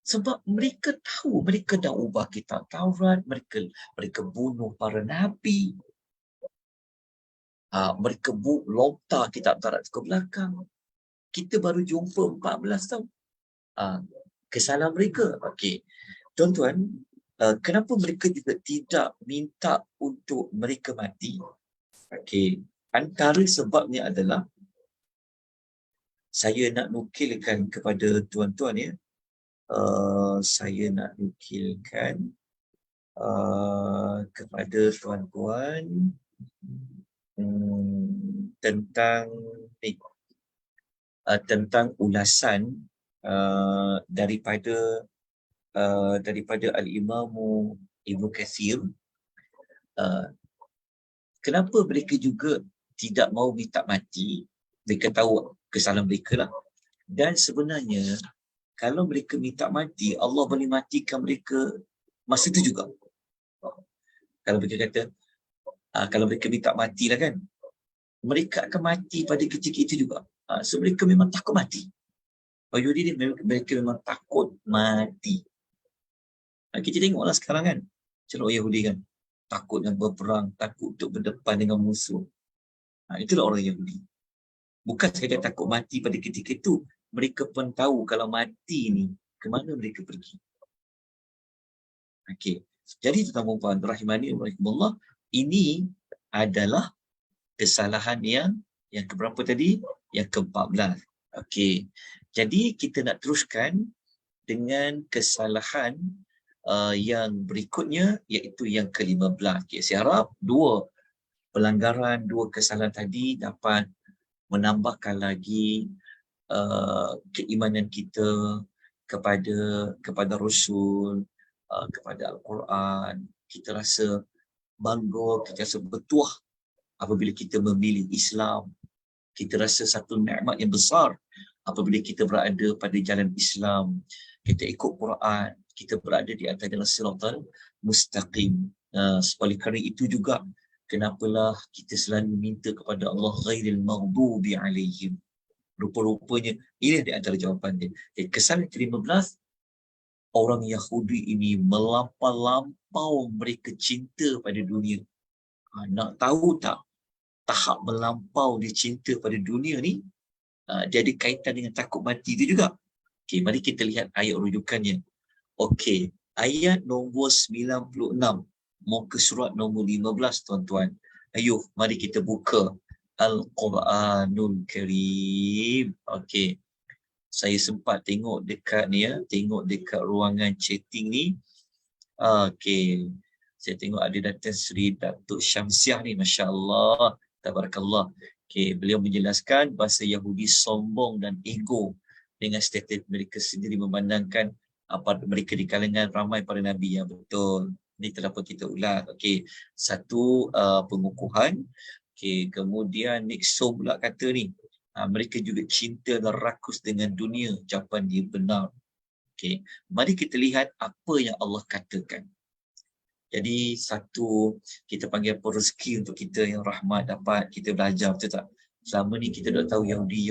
A: Sebab mereka tahu, mereka dah ubah kitab Taurat, mereka bunuh para nabi, mereka lontar kitab Taurat ke belakang. Kita baru jumpa 14 tahun. Kesalahan mereka. Okey. Tuan-tuan, kenapa mereka juga tidak minta untuk mereka mati? Okey. Antara sebabnya adalah, saya nak nukilkan kepada tuan-tuan ya. Saya nak nukilkan kepada tuan-tuan tentang ulasan daripada Al-Imam Ibnu Katsir. Kenapa mereka juga tidak mau minta mati? Mereka tahu kesalahan mereka lah. Dan sebenarnya kalau mereka minta mati, Allah boleh matikan mereka masa itu juga. Kalau mereka kata, kalau mereka minta mati lah kan, mereka akan mati pada ketika itu juga. So mereka memang takut mati. Yahudi ni mereka memang takut mati. Kita tengoklah sekarang kan, macam orang Yahudi kan, takut dengan berperang, takut untuk berdepan dengan musuh. Itulah orang Yahudi. Bukan sekadar takut mati pada ketika itu, mereka pun tahu kalau mati ni, ke mana mereka pergi. Okey. Jadi tuan-tuan puan rahimani rahimakumullah, ini adalah kesalahan yang keberapa tadi? Yang ke-14. Okey. Jadi kita nak teruskan dengan kesalahan yang berikutnya iaitu yang ke-15. Okay, saya harap dua pelanggaran, dua kesalahan tadi dapat menambahkan lagi keimanan kita kepada Rasul, kepada Al-Quran. Kita rasa bangga, kita rasa bertuah apabila kita memilih Islam. Kita rasa satu nikmat yang besar apabila kita berada pada jalan Islam. Kita ikut Quran, kita berada di atas jalan siratal mustaqim. Oleh kerana itu juga, kenapalah kita selalu minta kepada Allah ghairil maghdubi alaihim. Rupa-rupanya ini di antara jawapan dia. Kesalahan ke-15, orang Yahudi ini melampau mereka cinta pada dunia. Nak tahu tak, tahap melampau dia cinta pada dunia ni, dia ada kaitan dengan takut mati itu juga. Okay, mari kita lihat ayat rujukannya. Okey, ayat nombor 96, muka surat nombor 15, tuan-tuan. Ayuh, mari kita buka Al-Quranul Karim. Okey, saya sempat tengok dekat ni ya, tengok dekat ruangan chatting ni. Okey, saya tengok ada datang Sri Datuk Syamsiah ni, Masya Allah, tabarakallah. Okey, beliau menjelaskan bahasa Yahudi sombong dan ego dengan status mereka sendiri memandangkan apa mereka di kalangan ramai para nabi. Ya, betul. Ini terdapat kita ulas. Okey, satu pengukuhan. Okey, kemudian Nixon pula kata ni, mereka juga cinta dan rakus dengan dunia. Jawapan dia benar. Okey, mari kita lihat apa yang Allah katakan. Jadi satu, kita panggil apa, rezeki untuk kita yang rahmat dapat kita belajar, betul tak? Selama ni kita dah tahu Yahudi.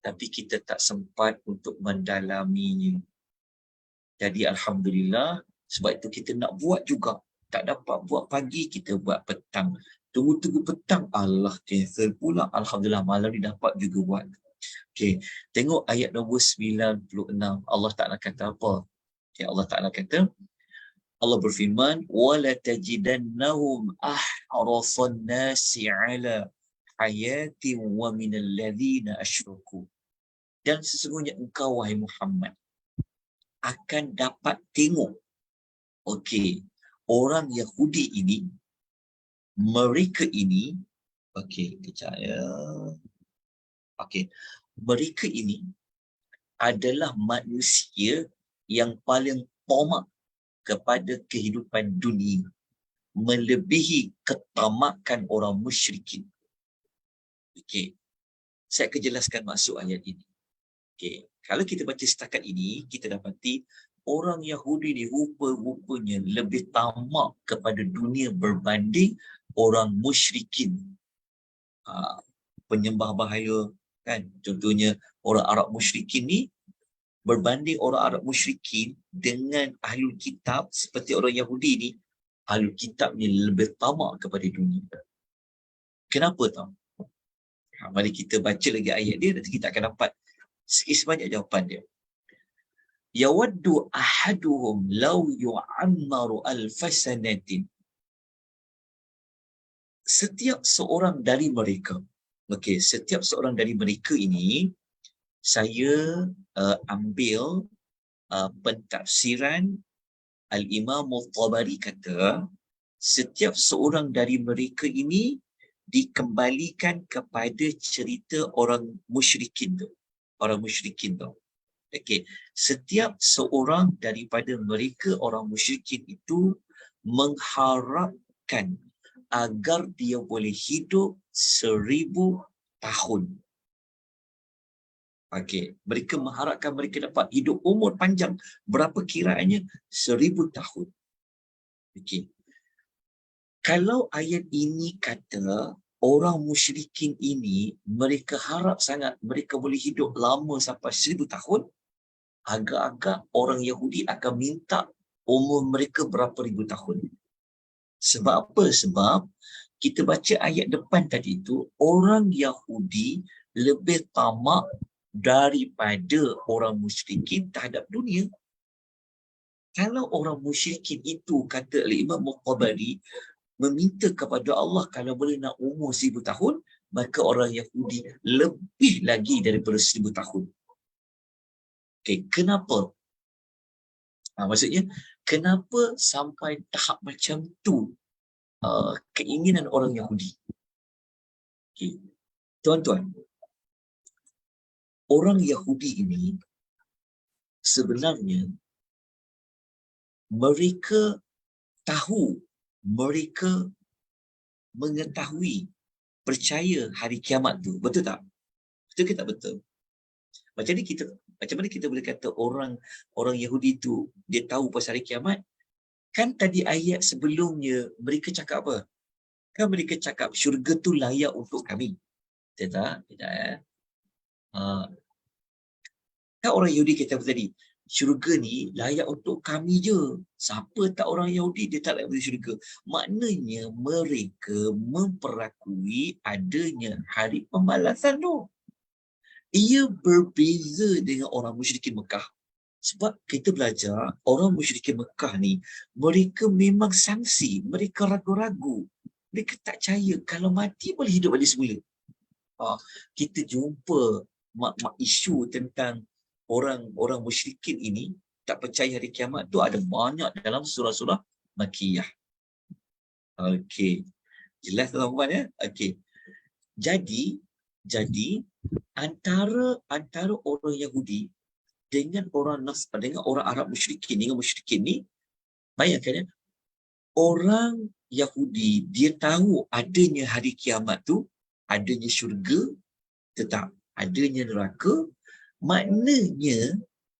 A: Tapi kita tak sempat untuk mendalaminya. Jadi Alhamdulillah, sebab itu kita nak buat juga. Tak dapat buat pagi, kita buat petang. Tunggu-tunggu petang, Allah cancel pula. Alhamdulillah, malam ni dapat juga buat. Okay, tengok ayat nombor 96. Allah Ta'ala kata apa? Okay, Allah Ta'ala kata, Allah berfirman, وَلَا تَجِدَنَّهُمْ أَحْرَصَ النَّاسِ عَلَى حَيَاتٍ وَمِنَ الَّذِينَ أَشْرَكُوا. Dan sesungguhnya engkau, wahai Muhammad, akan dapat tengok, okey, orang Yahudi ini, mereka ini, okey, kejap ya. Okey, mereka ini adalah manusia yang paling tamak kepada kehidupan dunia, melebihi ketamakan orang musyrikin. Okey, saya akan jelaskan maksud ayat ini. Okey, kalau kita baca setakat ini, kita dapati orang Yahudi ni rupa-rupanya lebih tamak kepada dunia berbanding orang musyrikin. Penyembah bahaya, kan? Contohnya orang Arab musyrikin ni, berbanding orang Arab musyrikin dengan ahlul kitab seperti orang Yahudi ni, ahlul kitab ni lebih tamak kepada dunia. Kenapa tau? Mari kita baca lagi ayat dia, nanti kita akan dapat sebanyak jawapan dia. Yawaddu ahaduhum law yu'ammaru alfasanatin. Setiap seorang dari mereka, okey, setiap seorang dari mereka ini, saya ambil pentafsiran Al-Imam Al-Tabari kata, setiap seorang dari mereka ini dikembalikan kepada cerita orang musyrikin tu. Orang musyrikin tu. Okey, setiap seorang daripada mereka orang musyrikin itu mengharapkan agar dia boleh hidup 1000 tahun. Okey, mereka mengharapkan mereka dapat hidup umur panjang. Berapa kiraannya? 1000 tahun. Okey. Kalau ayat ini kata orang musyrikin ini, mereka harap sangat mereka boleh hidup lama sampai 1000 tahun, agak-agak orang Yahudi akan minta umur mereka berapa ribu tahun. Sebab apa? Sebab kita baca ayat depan tadi itu, orang Yahudi lebih tamak daripada orang musyrikin terhadap dunia. Kalau orang musyrikin itu, kata Imam Al-Tabari, meminta kepada Allah kalau boleh nak umur 1000 tahun, maka orang Yahudi lebih lagi daripada 1000 tahun. Okay, kenapa? Maksudnya, kenapa sampai tahap macam tu keinginan orang Yahudi? Okay. Tuan-tuan, orang Yahudi ini sebenarnya mereka tahu, mereka mengetahui, percaya hari kiamat tu. Betul tak? Betul ke tak betul? Macam mana kita boleh kata orang Yahudi tu dia tahu pasal hari kiamat? Kan tadi ayat sebelumnya mereka cakap apa? Kan mereka cakap syurga tu layak untuk kami. Betul tak? Tidak ya. Kan orang Yahudi kata apa tadi? Syurga ni layak untuk kami je. Siapa tak orang Yahudi dia tak layak untuk syurga. Maknanya mereka memperakui adanya hari pembalasan tu. Ia berbeza dengan orang musyrikin Mekah. Sebab kita belajar orang musyrikin Mekah ni mereka memang sangsi, mereka ragu-ragu. Mereka tak percaya kalau mati boleh hidup balik semula. Kita jumpa isu tentang orang musyrikin ini tak percaya hari kiamat tu ada banyak dalam surah-surah Makkiyah. Okey. Jelas tuan-tuan ya? Okey. Jadi antara orang Yahudi dengan orang Arab musyrikin ni, bayangkan ya, orang Yahudi dia tahu adanya hari kiamat tu, adanya syurga, tetap adanya neraka. Maknanya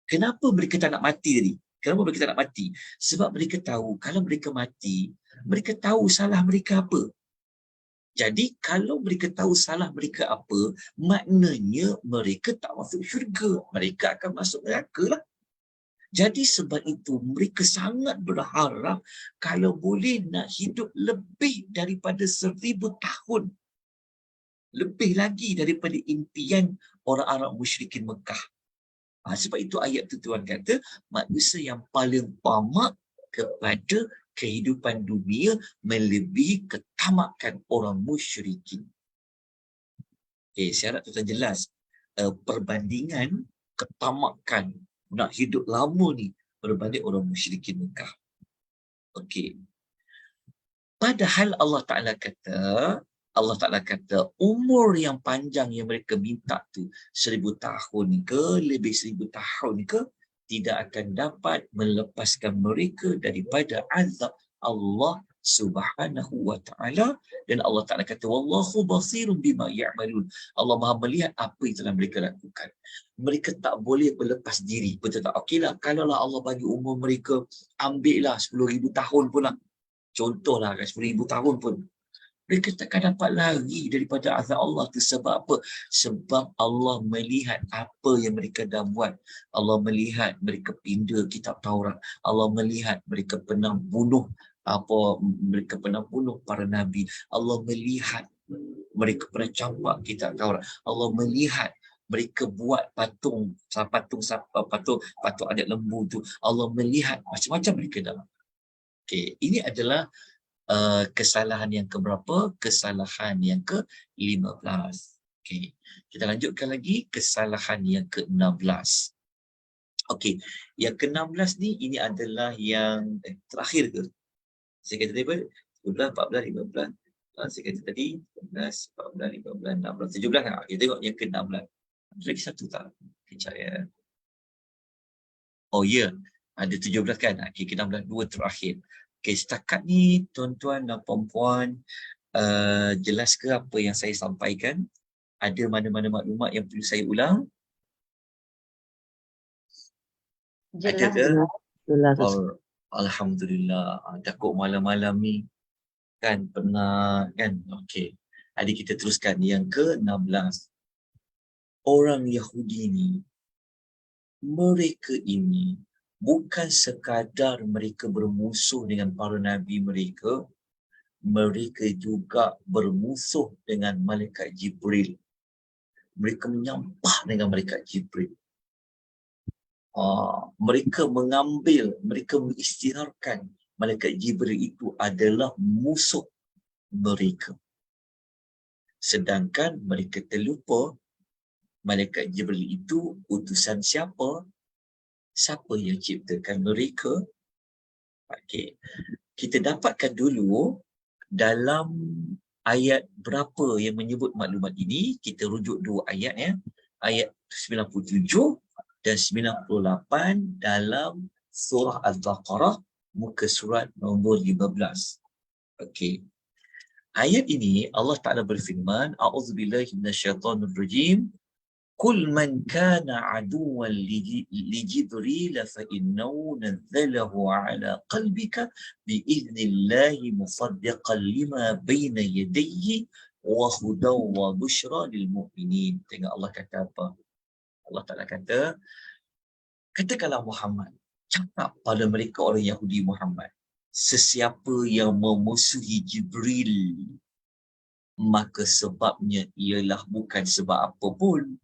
A: kenapa mereka tak nak mati tadi? Kenapa mereka tak nak mati? Sebab mereka tahu kalau mereka mati, mereka tahu salah mereka apa. Jadi kalau mereka tahu salah mereka apa, maknanya mereka tak masuk syurga. Mereka akan masuk neraka lah. Jadi sebab itu mereka sangat berharap kalau boleh nak hidup lebih daripada 1000 tahun. Lebih lagi daripada impian orang Arab musyrikin Mekah. Sebab itu ayat tu Tuhan kata, manusia yang paling tamak kepada kehidupan dunia melebihi ketamakan orang musyrikin. Saya harap tuan jelas perbandingan ketamakan nak hidup lama ni berbanding orang musyrikin Mekah. Okey. Padahal Allah Ta'ala kata umur yang panjang yang mereka minta tu 1000 tahun ke, lebih 1000 tahun ke, tidak akan dapat melepaskan mereka daripada azab Allah Subhanahu wa Ta'ala. Dan Allah Ta'ala kata wallahu basirun bima ya'malun. Allah Maha melihat apa yang telah mereka lakukan. Mereka tak boleh berlepas diri. Betul tak? Okeylah, kalaulah Allah bagi umur mereka, ambillah 10,000 tahun pula. Contohlah kan 10,000 tahun pun. Mereka takkan dapat lari daripada azab Allah tu. Sebab apa? Sebab Allah melihat apa yang mereka dah buat. Allah melihat mereka pinda kitab Taurat. Allah melihat mereka pernah bunuh para nabi. Allah melihat mereka pernah campak kitab Taurat. Allah melihat mereka buat patung adat lembu tu. Allah melihat macam-macam mereka dah. Okey, ini adalah kesalahan yang keberapa? Kesalahan yang ke-15. Okey, kita lanjutkan lagi kesalahan yang ke-16. Okey, yang ke-16 ni ini adalah yang terakhir ke? Saya kata tadi apa? 12, 14, 15. Saya kata tadi 14, 14, 15, 16, 17 kan? Kita tengok yang ke-16. Lagi satu tak? Kejap ya. Oh ya, ada 17 kan? Okey, ke-16, dua terakhir. Okey, setakat ni tuan-tuan dan puan-puan, jelas ke apa yang saya sampaikan? Ada mana-mana maklumat yang perlu saya ulang?
B: Jelas.
A: Ada ke?
C: Jelas.
A: Alhamdulillah. Takut malam-malam ni kan penat kan? Okey. Jadi kita teruskan yang ke-16. Orang Yahudi ni, mereka ini bukan sekadar mereka bermusuh dengan para nabi mereka, mereka juga bermusuh dengan malaikat Jibril. Mereka menyampah dengan malaikat Jibril. Mereka mengisytiharkan malaikat Jibril itu adalah musuh mereka. Sedangkan mereka terlupa malaikat Jibril itu utusan siapa? Siapa yang ciptakan mereka? Okey. Kita dapatkan dulu dalam ayat berapa yang menyebut maklumat ini. Kita rujuk dua ayat ya. Ayat 97 dan 98 dalam surah Al-Baqarah, muka surat nombor 15. Okey. Ayat ini Allah Ta'ala berfirman, A'udzubillahi minasyaitonirrajim. Qul man kana aduwwan li Jibril fa innahu nazzalahu ala qalbika biidhnillahi musaddiqan lima baina yadayhi wa hudaw wa bushra lil mu'minin. Tengok Allah kata apa? Allah Ta'ala kata, katakanlah Muhammad, cakap pada mereka orang Yahudi Muhammad, sesiapa yang memusuhi Jibril, maka sebabnya ialah bukan sebab apa pun,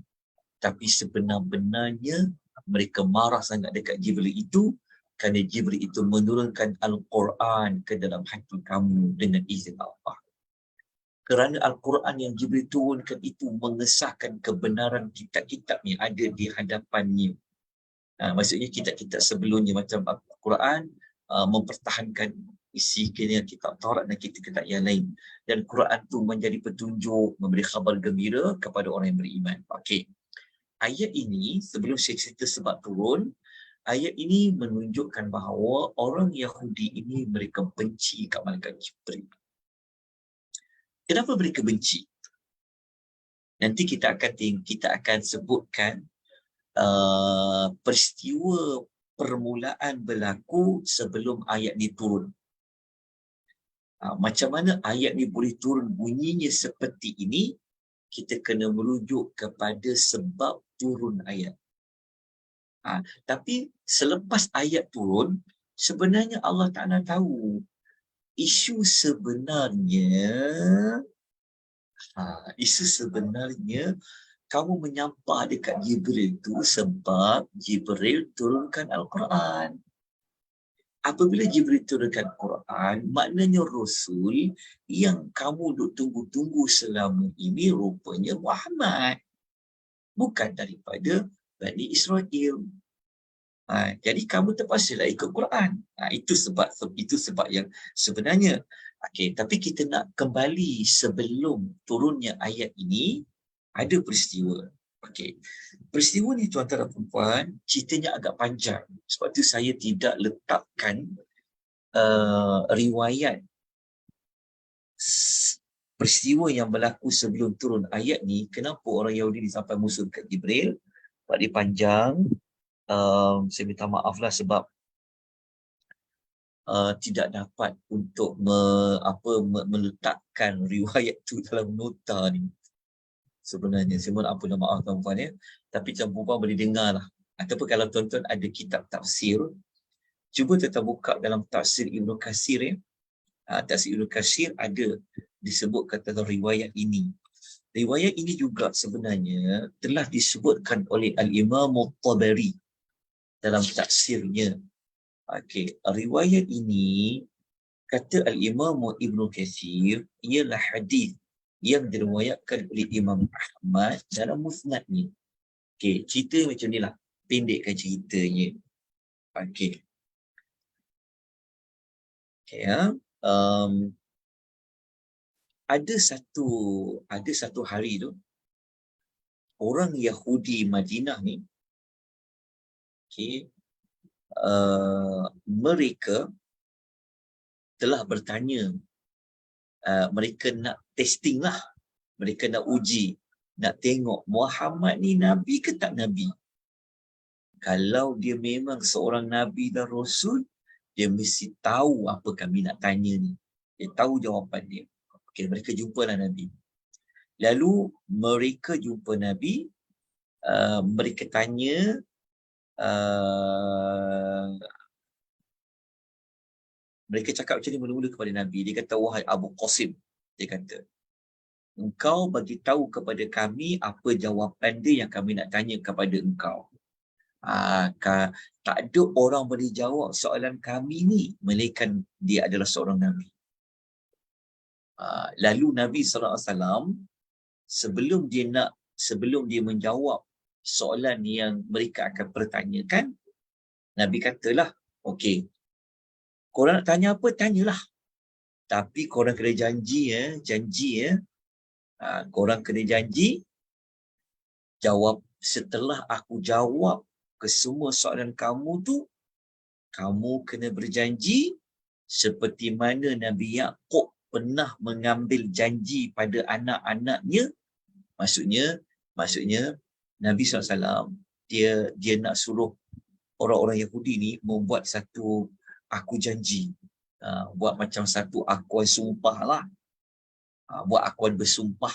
A: tapi sebenar-benarnya mereka marah sangat dekat Jibril itu kerana Jibril itu menurunkan Al-Quran ke dalam hati kamu dengan izin Allah. Kerana Al-Quran yang Jibril turunkan itu mengesahkan kebenaran kitab-kitab yang ada di hadapannya. Maksudnya kitab-kitab sebelumnya macam Al-Quran mempertahankan isi kena kitab Taurat dan kitab-kitab yang lain. Dan Quran itu menjadi petunjuk, memberi khabar gembira kepada orang yang beriman. Okey. Ayat ini, sebelum saya cerita sebab turun, ayat ini menunjukkan bahawa orang Yahudi ini mereka benci kat malaikat Jibril. Kenapa mereka benci? Nanti kita akan sebutkan peristiwa permulaan berlaku sebelum ayat ni turun. Macam mana ayat ni boleh turun bunyinya seperti ini? Kita kena merujuk kepada sebab turun ayat. Tapi selepas ayat turun, sebenarnya Allah Ta'ala tahu isu sebenarnya kamu menyampah dekat Jibril tu sebab Jibril turunkan Al-Quran. Apabila Jibril turunkan Al-Quran, maknanya Rasul yang kamu duk tunggu-tunggu selama ini rupanya Muhammad, bukan daripada Bani Israel. Jadi kamu terpaksalah ikut Quran. Itu sebab yang sebenarnya. Okey, tapi kita nak kembali sebelum turunnya ayat ini, ada peristiwa. Okey. Peristiwa ni tuan-tuan dan puan, ceritanya agak panjang. Sebab tu saya tidak letakkan riwayat peristiwa yang berlaku sebelum turun ayat ni. Kenapa orang Yahudi ni sampai musuh dekat Jibril? Sebab dia panjang. Saya minta maaflah sebab tidak dapat untuk meletakkan riwayat tu dalam nota ni. Sebenarnya saya mohon ampun dan maaf tuan-tuan ya, tapi tuan-tuan boleh dengar lah. Ataupun kalau tuan-tuan ada kitab tafsir, cuba tuan-tuan buka dalam tafsir Ibnu Katsir ya. Tafsir Ibnu Katsir ada disebut kata riwayat ini. Riwayat ini juga sebenarnya telah disebutkan oleh Al-Imam At-Tabari dalam tafsirnya. Okey, riwayat ini kata Al-Imam Ibnu Katsir ialah hadis yang diriwayatkan oleh Imam Ahmad dalam musnadnya. Okey, cerita macam ni lah, pendekkan ceritanya. Okey. Okey ya. Ada satu hari tu orang Yahudi Madinah ni, okey, mereka telah bertanya, mereka nak testing lah, mereka nak uji, nak tengok Muhammad ni Nabi ke tak Nabi. Kalau dia memang seorang Nabi dan Rasul, dia mesti tahu apa kami nak tanya ni. Dia tahu jawapan dia. Okay, mereka jumpalah Nabi. Lalu mereka jumpa Nabi, mereka tanya, mereka cakap macam ni mula-mula kepada Nabi. Dia kata, wahai Abu Qasim, dia kata, engkau bagi tahu kepada kami apa jawapan dia yang kami nak tanya kepada engkau. Tak ada orang boleh jawab soalan kami ni melainkan dia adalah seorang Nabi. Lalu Nabi SAW sebelum dia menjawab soalan yang mereka akan pertanyakan, Nabi katalah, okey, korang nak tanya apa, tanyalah. Tapi korang kena janji korang kena janji, jawab setelah aku jawab ke semua soalan kamu tu, kamu kena berjanji seperti mana Nabi Yaqub pernah mengambil janji pada anak-anaknya. Maksudnya Nabi SAW dia nak suruh orang-orang Yahudi ni membuat satu aku janji, buat macam satu akuan sumpah lah, buat akuan bersumpah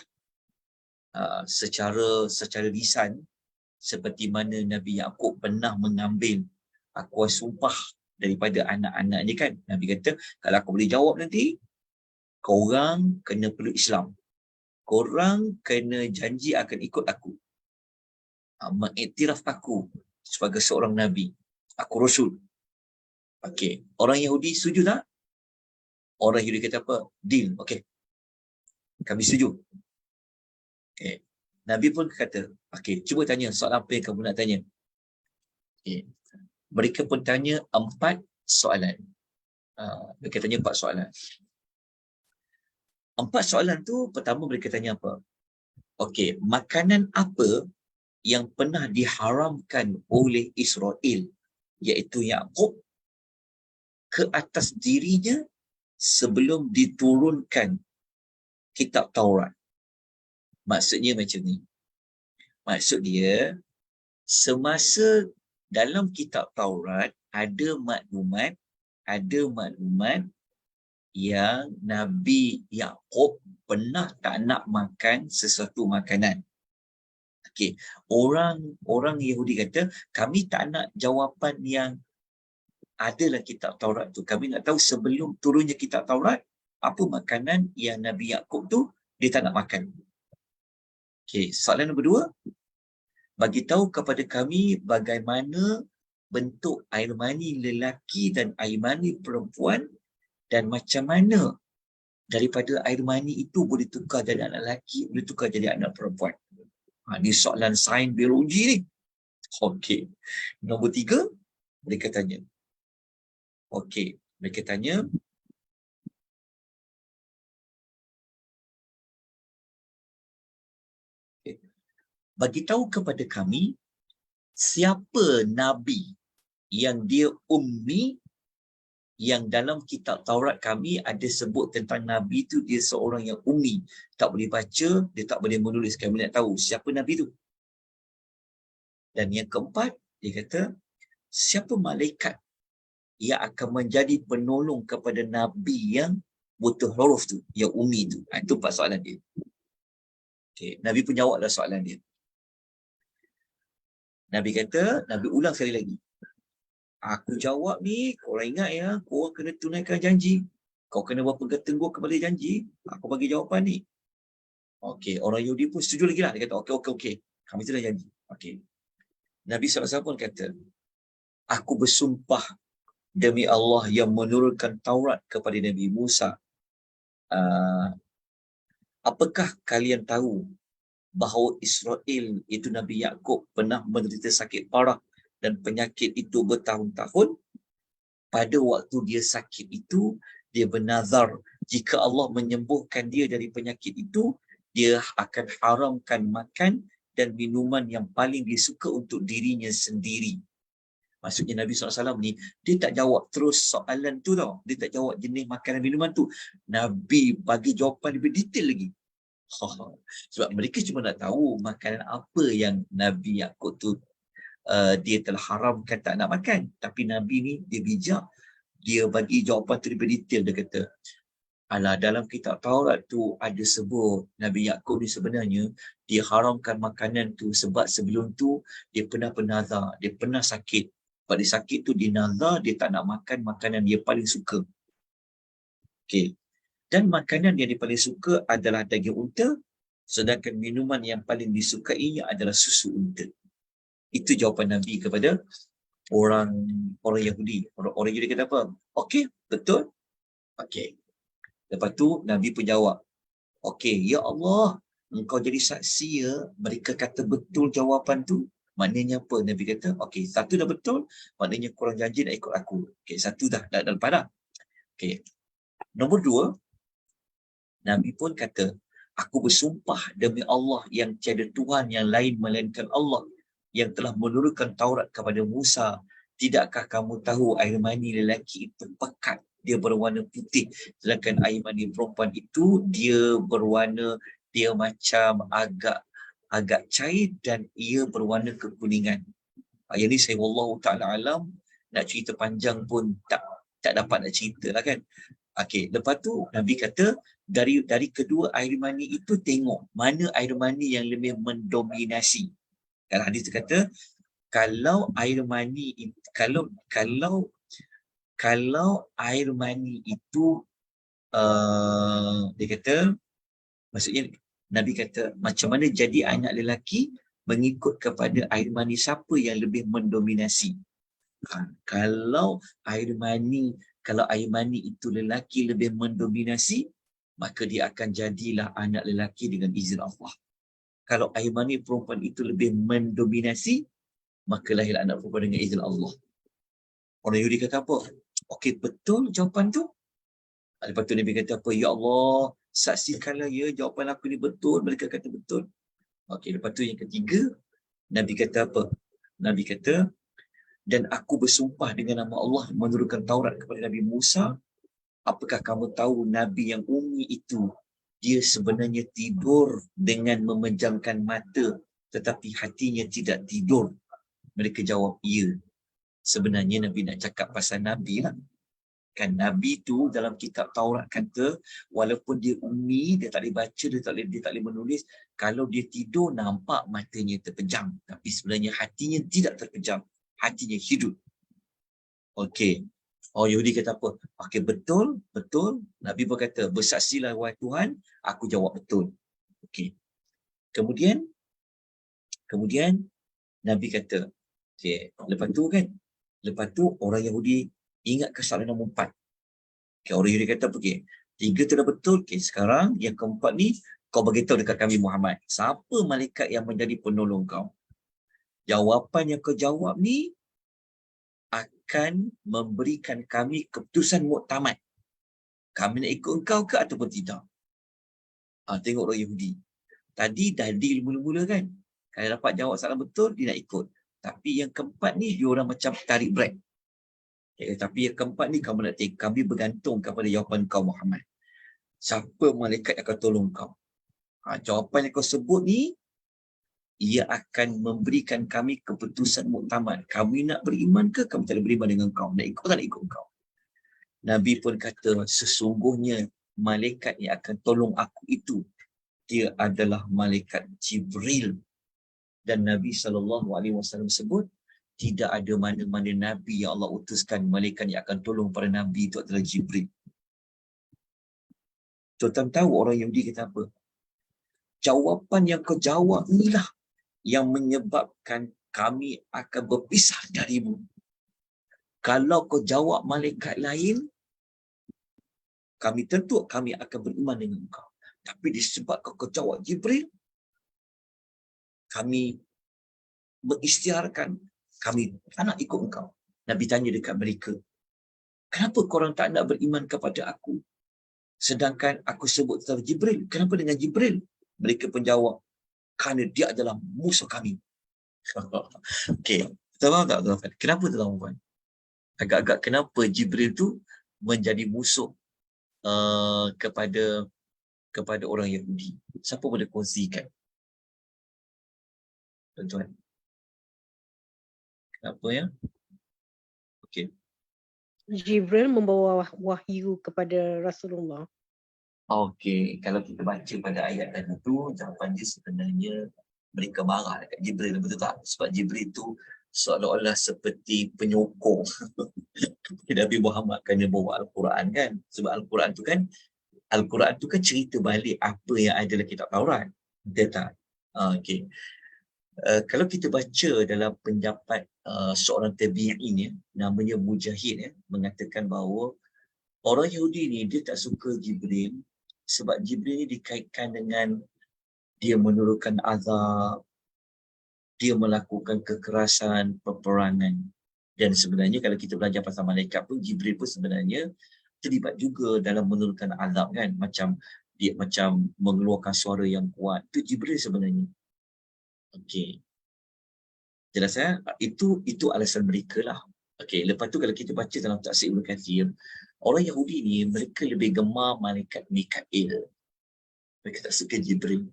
A: secara lisan, seperti mana Nabi Yaqub pernah mengambil akuan sumpah daripada anak-anaknya kan. Nabi kata, kalau aku boleh jawab nanti, korang kena peluk Islam, korang kena janji akan ikut aku, mengiktiraf aku sebagai seorang Nabi, aku Rasul. Okey, orang Yahudi setuju tak? Orang Yahudi kata apa? Deal, okey, kami setuju. Okay. Nabi pun kata, okey, cuba tanya soalan apa yang kamu nak tanya. Okay. Mereka pun tanya 4 soalan. Mereka tanya 4 soalan. 4 soalan tu, pertama mereka tanya apa? Okey, makanan apa yang pernah diharamkan oleh Israel, iaitu Yaqub, ke atas dirinya sebelum diturunkan kitab Taurat? Maksudnya macam ni. Maksud dia, semasa dalam kitab Taurat ada maklumat yang Nabi Yaqub pernah tak nak makan sesuatu makanan. Okey, orang Yahudi kata, kami tak nak jawapan yang ada dalam kitab Taurat tu. Kami nak tahu sebelum turunnya kitab Taurat, apa makanan yang Nabi Yaqub tu dia tak nak makan. Okey, soalan nombor 2, bagi tahu kepada kami bagaimana bentuk air mani lelaki dan air mani perempuan, dan macam mana daripada air mani itu boleh tukar jadi anak lelaki, boleh tukar jadi anak perempuan. Ini soalan sains biologi ni. Okey. Nombor 3, mereka tanya. Okey, mereka tanya, bagi tahu kepada kami siapa Nabi yang dia ummi, yang dalam kitab Taurat kami ada sebut tentang Nabi tu dia seorang yang ummi, tak boleh baca, dia tak boleh menulis. Kami nak tahu siapa Nabi tu. Dan yang keempat, dia kata, siapa malaikat yang akan menjadi penolong kepada Nabi yang buta huruf tu, yang ummi tu. Itu 4 soalan dia. Okay. Nabi pun jawablah soalan dia. Nabi kata, Nabi ulang sekali lagi. Aku jawab ni, korang ingat ya, korang kena tunaikan janji. Kau kena berpegang teguh kepada janji. Aku bagi jawapan ni. Okey, orang Yahudi pun setuju lagi lah. Dia kata, okey. Kami sudah janji. Okey. Nabi SAW pun kata, aku bersumpah demi Allah yang menurunkan Taurat kepada Nabi Musa. Apakah kalian tahu bahawa Israel, itu Nabi Yaqub, pernah menderita sakit parah dan penyakit itu bertahun-tahun? Pada waktu dia sakit itu, dia bernazar, jika Allah menyembuhkan dia dari penyakit itu, dia akan haramkan makan dan minuman yang paling dia suka untuk dirinya sendiri. Maksudnya Nabi SAW ni, dia tak jawab terus soalan tu tau. Dia tak jawab jenis makanan minuman tu. Nabi bagi jawapan lebih detail lagi. Sebab mereka cuma nak tahu makanan apa yang Nabi Yaqub tu dia telah haramkan tak nak makan. Tapi Nabi ni dia bijak, dia bagi jawapan tu lebih detail. Dia kata, alah, dalam kitab Taurat tu ada sebut Nabi Yaqub ni sebenarnya dia haramkan makanan tu sebab sebelum tu dia pernah bernazar, dia pernah sakit. Pada sakit tu dia nazar, dia tak nak makan makanan dia paling suka. Okey. Dan makanan yang dia paling suka adalah daging unta, sedangkan minuman yang paling disukainya adalah susu unta. Itu jawapan Nabi kepada orang Yahudi. Orang Yahudi kata apa? Okey, betul. Okey. Lepas tu Nabi pun jawab, okey, ya Allah, engkau jadi saksi ya, mereka kata betul jawapan tu. Maknanya apa? Nabi kata, okey, satu dah betul, maknanya korang janji nak ikut aku. Okey, satu dah lepas dah. Okey. Nombor dua, Nabi pun kata, aku bersumpah demi Allah yang tiada Tuhan yang lain melainkan Allah yang telah menurunkan Taurat kepada Musa. Tidakkah kamu tahu air mani lelaki itu pekat, dia berwarna putih, sedangkan air mani perempuan itu dia berwarna, dia macam agak cair dan ia berwarna kekuningan. Yang ni saya wallahu ta'ala alam, nak cerita panjang pun tak dapat nak cerita lah kan. Okey, lepas tu Nabi kata dari kedua air mani itu tengok mana air mani yang lebih mendominasi. Dalam hadis tu kata kalau air mani kalau air mani itu dia kata, maksudnya Nabi kata macam mana jadi anak lelaki mengikut kepada air mani siapa yang lebih mendominasi. Kalau air mani itu lelaki lebih mendominasi, maka dia akan jadilah anak lelaki dengan izin Allah. Kalau air mani perempuan itu lebih mendominasi, maka lahir anak perempuan dengan izin Allah. Orang Yahudi kata apa? Okey, betul jawapan tu. Lepas tu Nabi kata apa? Ya Allah, saksikanlah ya jawapan aku ni betul. Mereka kata betul. Okey, lepas tu yang ketiga, Nabi kata apa? Nabi kata, dan aku bersumpah dengan nama Allah menurunkan Taurat kepada Nabi Musa. Apakah kamu tahu Nabi yang ummi itu, dia sebenarnya tidur dengan memejamkan mata, tetapi hatinya tidak tidur? Mereka jawab, ya. Sebenarnya Nabi nak cakap pasal Nabi lah. Kan Nabi tu dalam kitab Taurat kata, walaupun dia ummi, dia tak boleh baca, dia tak boleh menulis, kalau dia tidur nampak matanya terpejam, tapi sebenarnya hatinya tidak terpejam, hatinya hidup. Okey. Oh, Yahudi kata apa? Okey, betul. Nabi pun kata, bersaksilah wahai Tuhan, aku jawab betul. Okey. Kemudian Nabi kata, okey, lepas tu orang Yahudi ingat kesalahan nombor 4. Okay, orang Yahudi kata, okey, 3 tu dah betul. Okey, sekarang yang keempat ni, kau beritahu dekat kami Muhammad, siapa malaikat yang menjadi penolong kau? Jawapan yang kau jawab ni akan memberikan kami keputusan muktamad. Kami nak ikut engkau ke ataupun tidak? Tengok orang Yahudi. Tadi dah deal mula-mula kan? Kalau dapat jawab salah betul, dia nak ikut. Tapi yang keempat ni, dia orang macam tarik break. Tapi yang keempat ni, kami bergantung kepada jawapan kau Muhammad. Siapa malaikat yang akan tolong kau? Jawapan yang kau sebut ni, ia akan memberikan kami keputusan muktamad. Kami nak beriman ke kami tak beriman dengan kau? Nak ikut tak nak ikut kau? Nabi pun kata, sesungguhnya malaikat yang akan tolong aku itu, dia adalah malaikat Jibril. Dan Nabi SAW sebut, tidak ada mana-mana Nabi yang Allah utuskan, malaikat yang akan tolong para Nabi itu adalah Jibril. Tuan-tuan tahu orang Yahudi kata apa? Jawapan yang kau jawab inilah yang menyebabkan kami akan berpisah darimu. Kalau kau jawab malaikat lain, kami akan beriman dengan kau. Tapi disebabkan kau jawab Jibril, kami mengisytiharkan, kami tak nak ikut engkau. Nabi tanya dekat mereka, kenapa korang tak nak beriman kepada aku? Sedangkan aku sebut tentang Jibril. Kenapa dengan Jibril? Mereka pun jawab, kerana dia adalah musuh kami. Okey, tahu tak tuan-tuan? Kenapa tuan-tuan? Agak-agak kenapa Jibril tu menjadi musuh kepada orang Yahudi? Siapa boleh kongsikan? Tuan-tuan. Kenapa ya? Okey.
C: Jibril membawa wahyu kepada Rasulullah.
A: Okey, kalau kita baca pada ayat tadi tu, jawapan dia sebenarnya mereka marah dekat Jibril, betul tak? Sebab Jibril tu seolah-olah seperti penyokong Nabi Muhammad kerana bawa Al-Quran kan. Sebab Al-Quran tu kan cerita balik apa yang ada dalam kitab Taurat. Betul tak? Okey. Kalau kita baca dalam pendapat seorang tabi'in ya, namanya Mujahid ya, mengatakan bahawa orang Yahudi ni dia tak suka Jibril sebab Jibril ni dikaitkan dengan dia menurunkan azab, dia melakukan kekerasan, peperangan. Dan sebenarnya kalau kita belajar pasal malaikat pun, Jibril pun sebenarnya terlibat juga dalam menurunkan azab kan. Dia macam mengeluarkan suara yang kuat. Itu Jibril sebenarnya. Okey. Jelas ya? Itu alasan mereka lah. Okey, lepas tu kalau kita baca dalam tafsir Ibnu Katsir, orang Yahudi ni mereka lebih gemar malaikat Mikail. Mereka tak suka Jibril.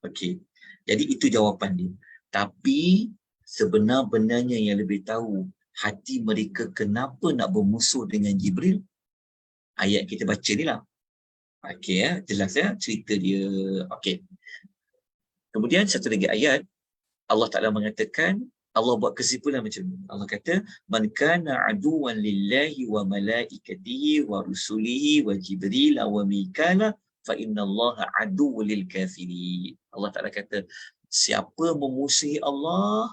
A: Okey. Jadi itu jawapan dia. Tapi sebenar-benarnya yang lebih tahu hati mereka kenapa nak bermusuh dengan Jibril, ayat kita baca ni lah. Okey ya, jelas ya cerita dia. Okey. Kemudian satu lagi ayat, Allah Ta'ala mengatakan, Allah buat kesimpulan macam ni. Allah kata, Man kana aduwan lillahi wa malaikatihi wa rusulihi wa jibril wa mikala fa inna Allah adu lil kafirin. Allah Ta'ala kata, siapa memusuhi Allah,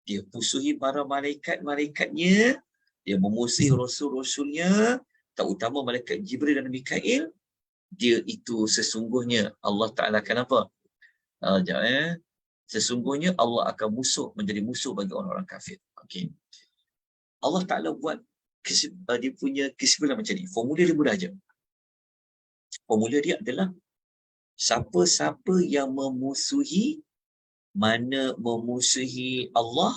A: dia musuhi para malaikat-malaikatnya, dia memusuhi rasul-rasulnya, terutama malaikat Jibril dan Mikail, dia itu sesungguhnya Allah Ta'ala akan apa? Sesungguhnya Allah akan menjadi musuh bagi orang-orang kafir. Okey. Allah Ta'ala buat dia punya kesimpulan macam ni. Formula dia mudah aja. Formula dia adalah siapa-siapa yang memusuhi Allah,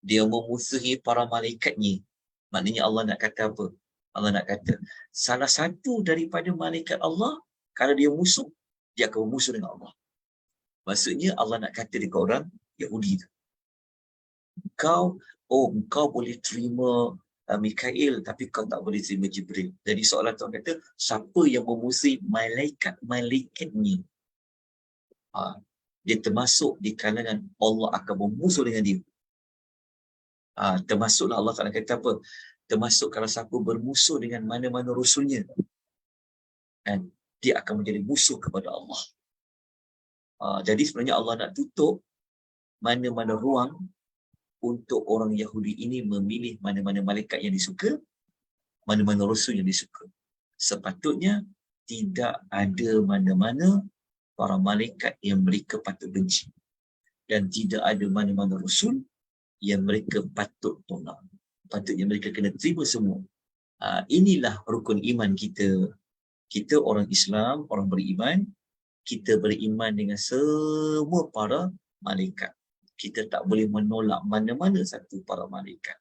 A: dia memusuhi para malaikatnya. Maknanya Allah nak kata apa? Allah nak kata salah satu daripada malaikat Allah, kalau dia musuh, dia akan bermusuh dengan Allah. Maksudnya Allah nak kata dekat orang Yahudi tu, Engkau boleh terima Mikail, tapi kau tak boleh terima Jibril. Jadi soalan Tuhan kata, siapa yang memusuhi malaikat-malaikatnya, dia termasuk di kalangan Allah akan bermusuh dengan dia. Termasuklah Allah Ta'ala kata apa? Termasuk kalau siapa bermusuh dengan mana-mana rasulnya, dan dia akan menjadi musuh kepada Allah. Jadi sebenarnya Allah nak tutup mana-mana ruang untuk orang Yahudi ini memilih mana-mana malaikat yang disuka, mana-mana rasul yang disuka. Sepatutnya tidak ada mana-mana para malaikat yang mereka patut benci. Dan tidak ada mana-mana rasul yang mereka patut tolak. Patutnya mereka kena terima semua. Inilah rukun iman kita. Kita orang Islam, orang beriman, kita beriman dengan semua para malaikat. Kita tak boleh menolak mana-mana satu para malaikat.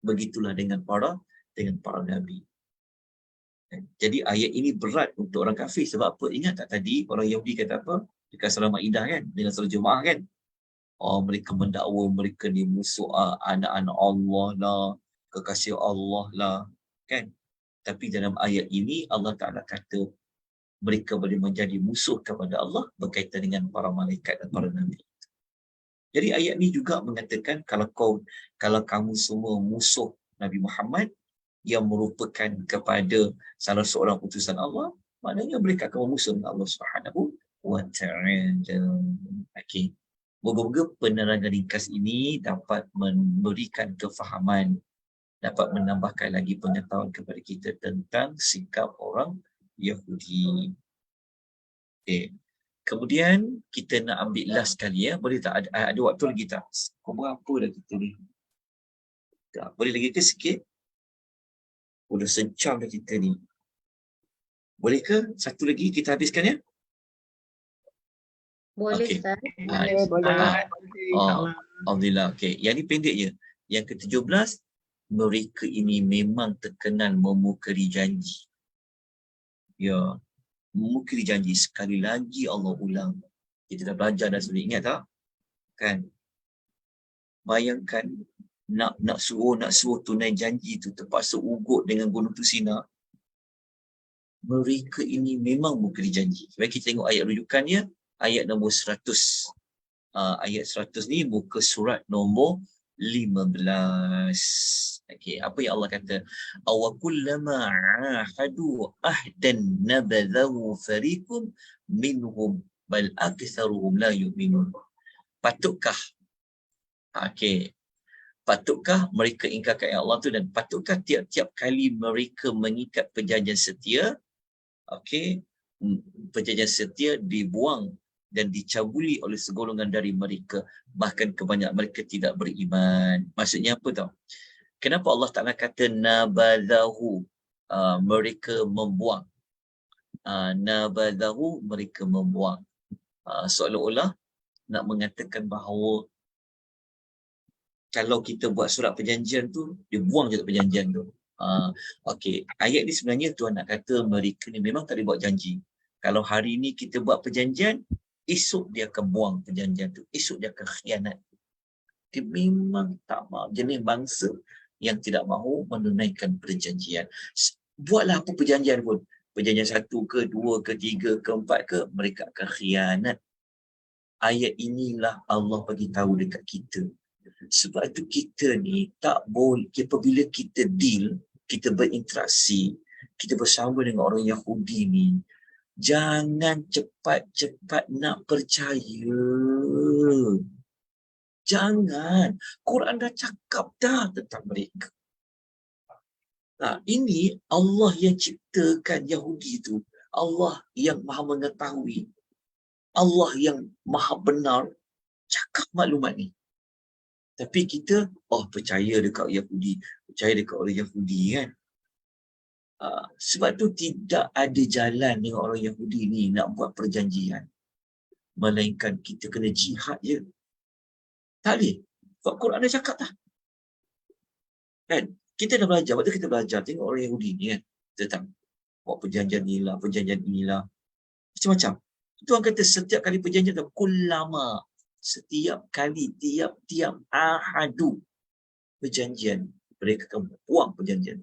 A: Begitulah dengan para nabi. Jadi ayat ini berat untuk orang kafir. Sebab apa? Ingat tak tadi orang Yahudi kata apa? Dekat surah Maidah kan? Dengan surah Jemaah kan? Mereka mendakwa mereka ni musuh anak-anak Allah lah, kekasih Allah lah. Kan? Tapi dalam ayat ini Allah Ta'ala kata mereka boleh menjadi musuh kepada Allah berkaitan dengan para malaikat dan para nabi. Jadi ayat ni juga mengatakan kalau kamu semua musuh Nabi Muhammad yang merupakan kepada salah seorang utusan Allah, maknanya mereka akan memusuh dengan Allah Subhanahu wa Ta'ala. Okey. Moga-moga penerangan ringkas ini dapat memberikan kefahaman, dapat menambahkan lagi pengetahuan kepada kita tentang sikap orang Yahudi. Okay. Kemudian kita nak ambil last sekali ya. Boleh tak? Ada waktu lagi tak? Kau berapa dah kita ni? Tak. Boleh lagi ke sikit? Udah sencam dah kita ni. Boleh ke? Satu lagi kita habiskan ya?
B: Boleh,
A: Okay.
B: Ustaz.
A: Alhamdulillah. Okay. Yang ni pendek je. Yang ke-17, mereka ini memang terkenal memukiri janji. Ya. Memukiri janji. Sekali lagi Allah ulang. Kita dah belajar dah sebelum, ingat tak? Kan? Bayangkan nak suruh tunai janji tu terpaksa ugut dengan gunung tu sinar. Mereka ini memang memukiri janji. Baik, kita tengok ayat rujukannya, ayat nombor 100. Ayat 100 ni muka surat nombor 15. Okey, apa yang Allah kata? Aw kullama ahadu ahdan nabadhahu fariqum minhum bal aktsaruhum la yu'minun. Patutkah mereka ingkarkan ayat Allah tu, dan patutkah tiap-tiap kali mereka mengikat perjanjian setia, perjanjian setia dibuang dan dicabuli oleh segolongan dari mereka, bahkan kebanyakan mereka tidak beriman. Maksudnya apa tau? Kenapa Allah Ta'ala kata nabadahu, mereka membuang. Nabadahu, mereka membuang. Seolah-olah nak mengatakan bahawa kalau kita buat surat perjanjian tu, dia buang je perjanjian tu. Okey, ayat ni sebenarnya Tuhan nak kata mereka ni memang tak boleh buat janji. Kalau hari ni kita buat perjanjian, esok dia akan buang perjanjian tu. Esok dia akan khianat. Dia memang tak mahu. Jenis bangsa yang tidak mahu menunaikan perjanjian. Buatlah apa perjanjian pun. Perjanjian 1 ke, 2 ke, 3 ke, 4 ke, mereka akan khianat. Ayat inilah Allah bagi tahu dekat kita. Sebab itu kita ni tak boleh, apabila kita deal, kita berinteraksi, kita bersama dengan orang Yahudi ni, jangan cepat-cepat nak percaya. Jangan. Quran dah cakap dah tentang mereka. Ini Allah yang ciptakan Yahudi tu. Allah yang maha mengetahui. Allah yang maha benar cakap maklumat ni. Tapi kita, percaya dekat Yahudi. Percaya dekat orang Yahudi kan. Sebab tu tidak ada jalan dengan orang Yahudi ni nak buat perjanjian. Melainkan kita kena jihad je. Tak boleh. Sebab Quran dah cakap dah. Kan? Kita dah belajar. Waktu kita belajar, tengok orang Yahudi ni kan. Tentang buat perjanjian inilah, perjanjian inilah. Macam-macam. Tuhan kata setiap kali perjanjian, kullama. Setiap kali, tiap-tiap ahadu perjanjian, mereka akan buang perjanjian.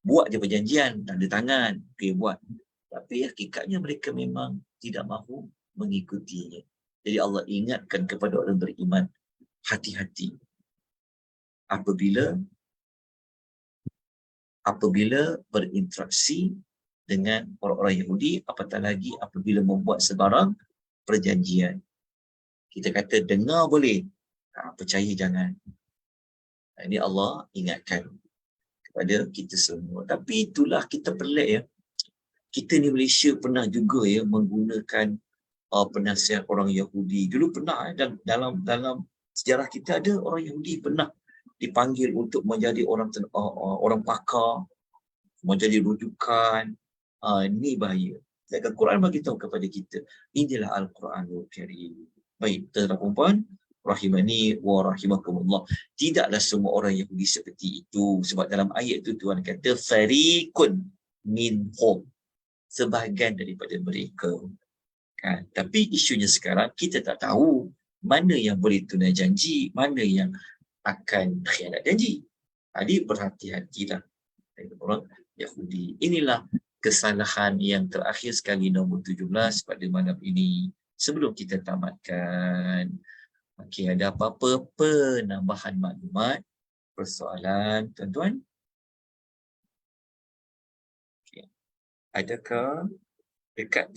A: Buat je perjanjian, tanda tangan, buat. Tapi hakikatnya mereka memang tidak mahu mengikutinya. Jadi Allah ingatkan kepada orang beriman, hati-hati. Apabila berinteraksi dengan orang-orang Yahudi, apatah lagi apabila membuat sebarang perjanjian. Kita kata dengar boleh, percaya jangan. Ini Allah ingatkan kepada kita semua. Tapi itulah kita pelik ya. Kita ni Malaysia pernah juga ya menggunakan penasihat orang Yahudi. Dulu pernah dalam sejarah kita ada orang Yahudi pernah dipanggil untuk menjadi orang pakar, menjadi rujukan. Ini bahaya. Dan Quran bagi tahu kepada kita, inilah Al-Quranul Karim. Baik, tuan-tuan dan puan, rahimani wa rahimakumullah. Tidaklah semua orang Yahudi seperti itu. Sebab dalam ayat itu Tuhan kata fariqun minhum, sebahagian daripada mereka. Kan? Tapi isunya sekarang kita tak tahu mana yang boleh tunai janji, mana yang akan khianat janji. Jadi berhati-hatilah dengan orang Yahudi. Inilah kesalahan yang terakhir sekali nombor 17 pada malam ini. Sebelum kita tamatkan, okey, ada apa-apa penambahan maklumat, persoalan, tuan-tuan? Okay. Adakah dekat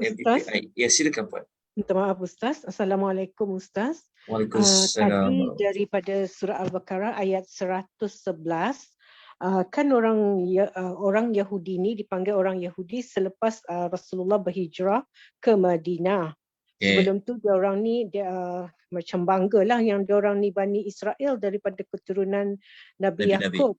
A: MPPI? Ya, silakan Puan.
C: Minta maaf Ustaz. Assalamualaikum Ustaz.
A: Waalaikumsalam.
C: Tadi daripada surah Al-Baqarah ayat 111, kan orang Yahudi ni dipanggil orang Yahudi selepas Rasulullah berhijrah ke Madinah. Sebelum tu dia orang ni macam banggalah yang dia orang ni Bani Israel daripada keturunan Nabi Yaqub.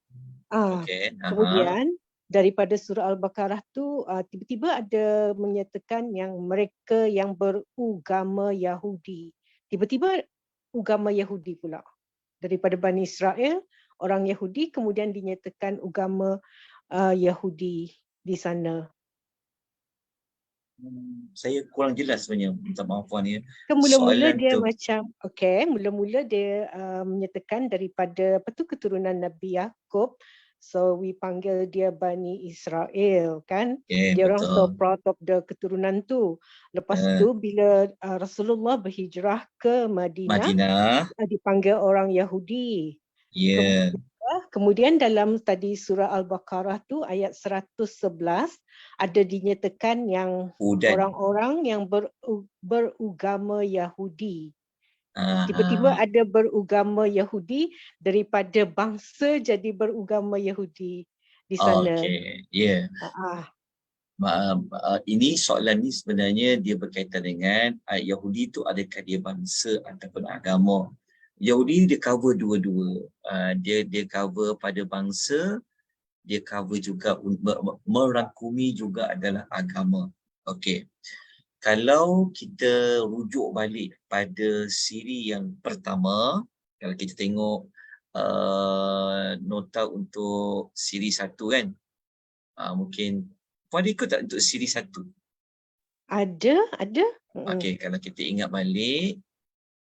C: Kemudian daripada surah Al-Baqarah tu tiba-tiba ada menyatakan yang mereka yang beragama Yahudi. Tiba-tiba agama Yahudi pula. Daripada Bani Israel, orang Yahudi, kemudian dinyatakan agama Yahudi di sana.
A: Saya kurang jelas sebenarnya, minta maaf Puan ya.
C: Mula-mula dia mula-mula dia menyatakan daripada keturunan Nabi Yaqub. So we panggil dia Bani Israel kan. Dia orang so proud of the keturunan tu. Lepas tu bila Rasulullah berhijrah ke Madinah, dipanggil orang Yahudi. Kemudian dalam tadi surah Al-Baqarah tu ayat 111 ada dinyatakan yang orang-orang yang beragama Yahudi. Tiba-tiba ada beragama Yahudi daripada bangsa jadi beragama Yahudi di sana.
A: Ini soalan ni sebenarnya dia berkaitan dengan Yahudi tu adakah dia bangsa ataupun agama. Yahudi dia cover dua-dua. Dia cover pada bangsa, dia cover juga merangkumi juga adalah agama. Okey. Kalau kita rujuk balik pada siri yang pertama, kalau kita tengok nota untuk siri 1 kan, mungkin Puan ikut tak untuk siri 1?
C: Ada.
A: Okey, kalau kita ingat balik